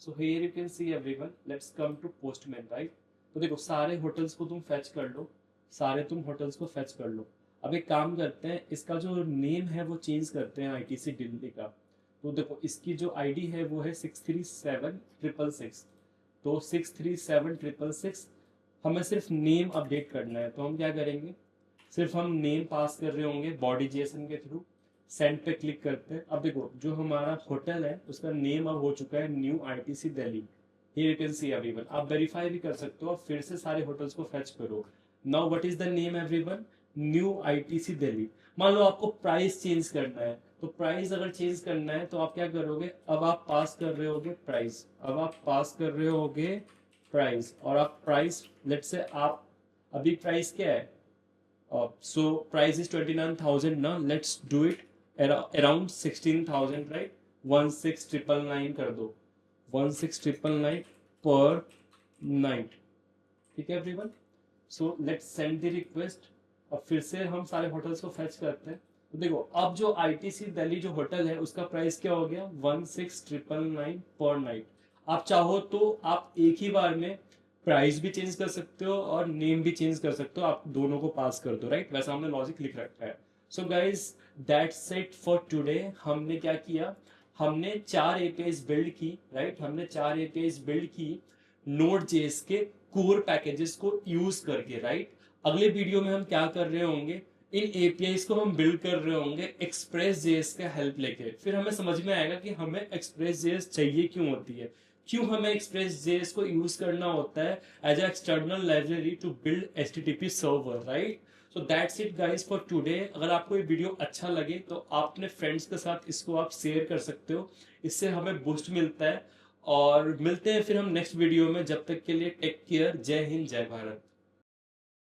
So here you can see everyone, let's come to Postman, right. तो देखो सारे होटल्स को तुम फेच कर लो, सारे तुम होटल्स को फेच कर लो। अब एक काम करते हैं, इसका जो नेम है वो चेंज करते हैं आईटीसी दिल्ली का। तो देखो इसकी जो आईडी है वो है 637666। तो 637666 हमें सिर्फ नेम अपडेट करना है। तो हम क्या करेंगे, सिर्फ हम नेम पास कर रहे होंगे बॉडी जेएसएन के थ्रू, सेंड पे क्लिक करते हैं। अब देखो जो हमारा होटल है उसका नेम अब हो चुका है new ITC Delhi. Here you can see everyone, आप वेरीफाई भी कर सकते हो और फिर से सारे होटल्स को फेच करो। Now what is the name everyone, new ITC Delhi. मान लो आपको प्राइस चेंज करना है, तो प्राइस अगर चेंज करना है तो आप क्या करोगे, अब आप पास कर रहे होगे प्राइस, अब आप पास कर रहे होगे प्राइस, और आप प्राइस लेट से आप अभी प्राइस क्या है, so price is 29,000 now, let's do it around 16,000, right? 16,999 कर दो, 16,999 per night, ठीक है everyone. So let's send the request. अब फिर से हम सारे होटल्स को फेच करते हैं। तो देखो अब जो आईटीसी दिल्ली जो होटल है उसका प्राइस क्या हो गया, 16,999 पर नाइट। आप चाहो तो आप एक ही बार में प्राइस भी चेंज कर सकते हो और नेम भी चेंज कर सकते हो, आप दोनों को पास कर दो, राइट? वैसा हमने लॉजिक लिख रखा है। So guys that's it for today. हमने क्या किया, हमने 4 एपीआईज बिल्ड की, राइट? हमने 4 एपीआईज बिल्ड की Node.js के कोर पैकेजेस को यूज करके, राइट? अगले वीडियो में हम क्या कर रहे होंगे, इन एपीआईज को हम बिल्ड कर रहे होंगे Express.js का हेल्प लेके। फिर हमें समझ में आएगा कि हमें Express.js चाहिए क्यों होती है, क्यों हमें Express.js को यूज करना होता है as a external library to build HTTP server, right? So that's it guys for today. अगर आपको ये वीडियो अच्छा लगे तो आप अपने फ्रेंड्स के साथ इसको आप शेयर कर सकते हो, इससे हमें बूस्ट मिलता है। और मिलते हैं फिर हम नेक्स्ट वीडियो में, जब तक के लिए टेक केयर, जय हिंद जय भारत।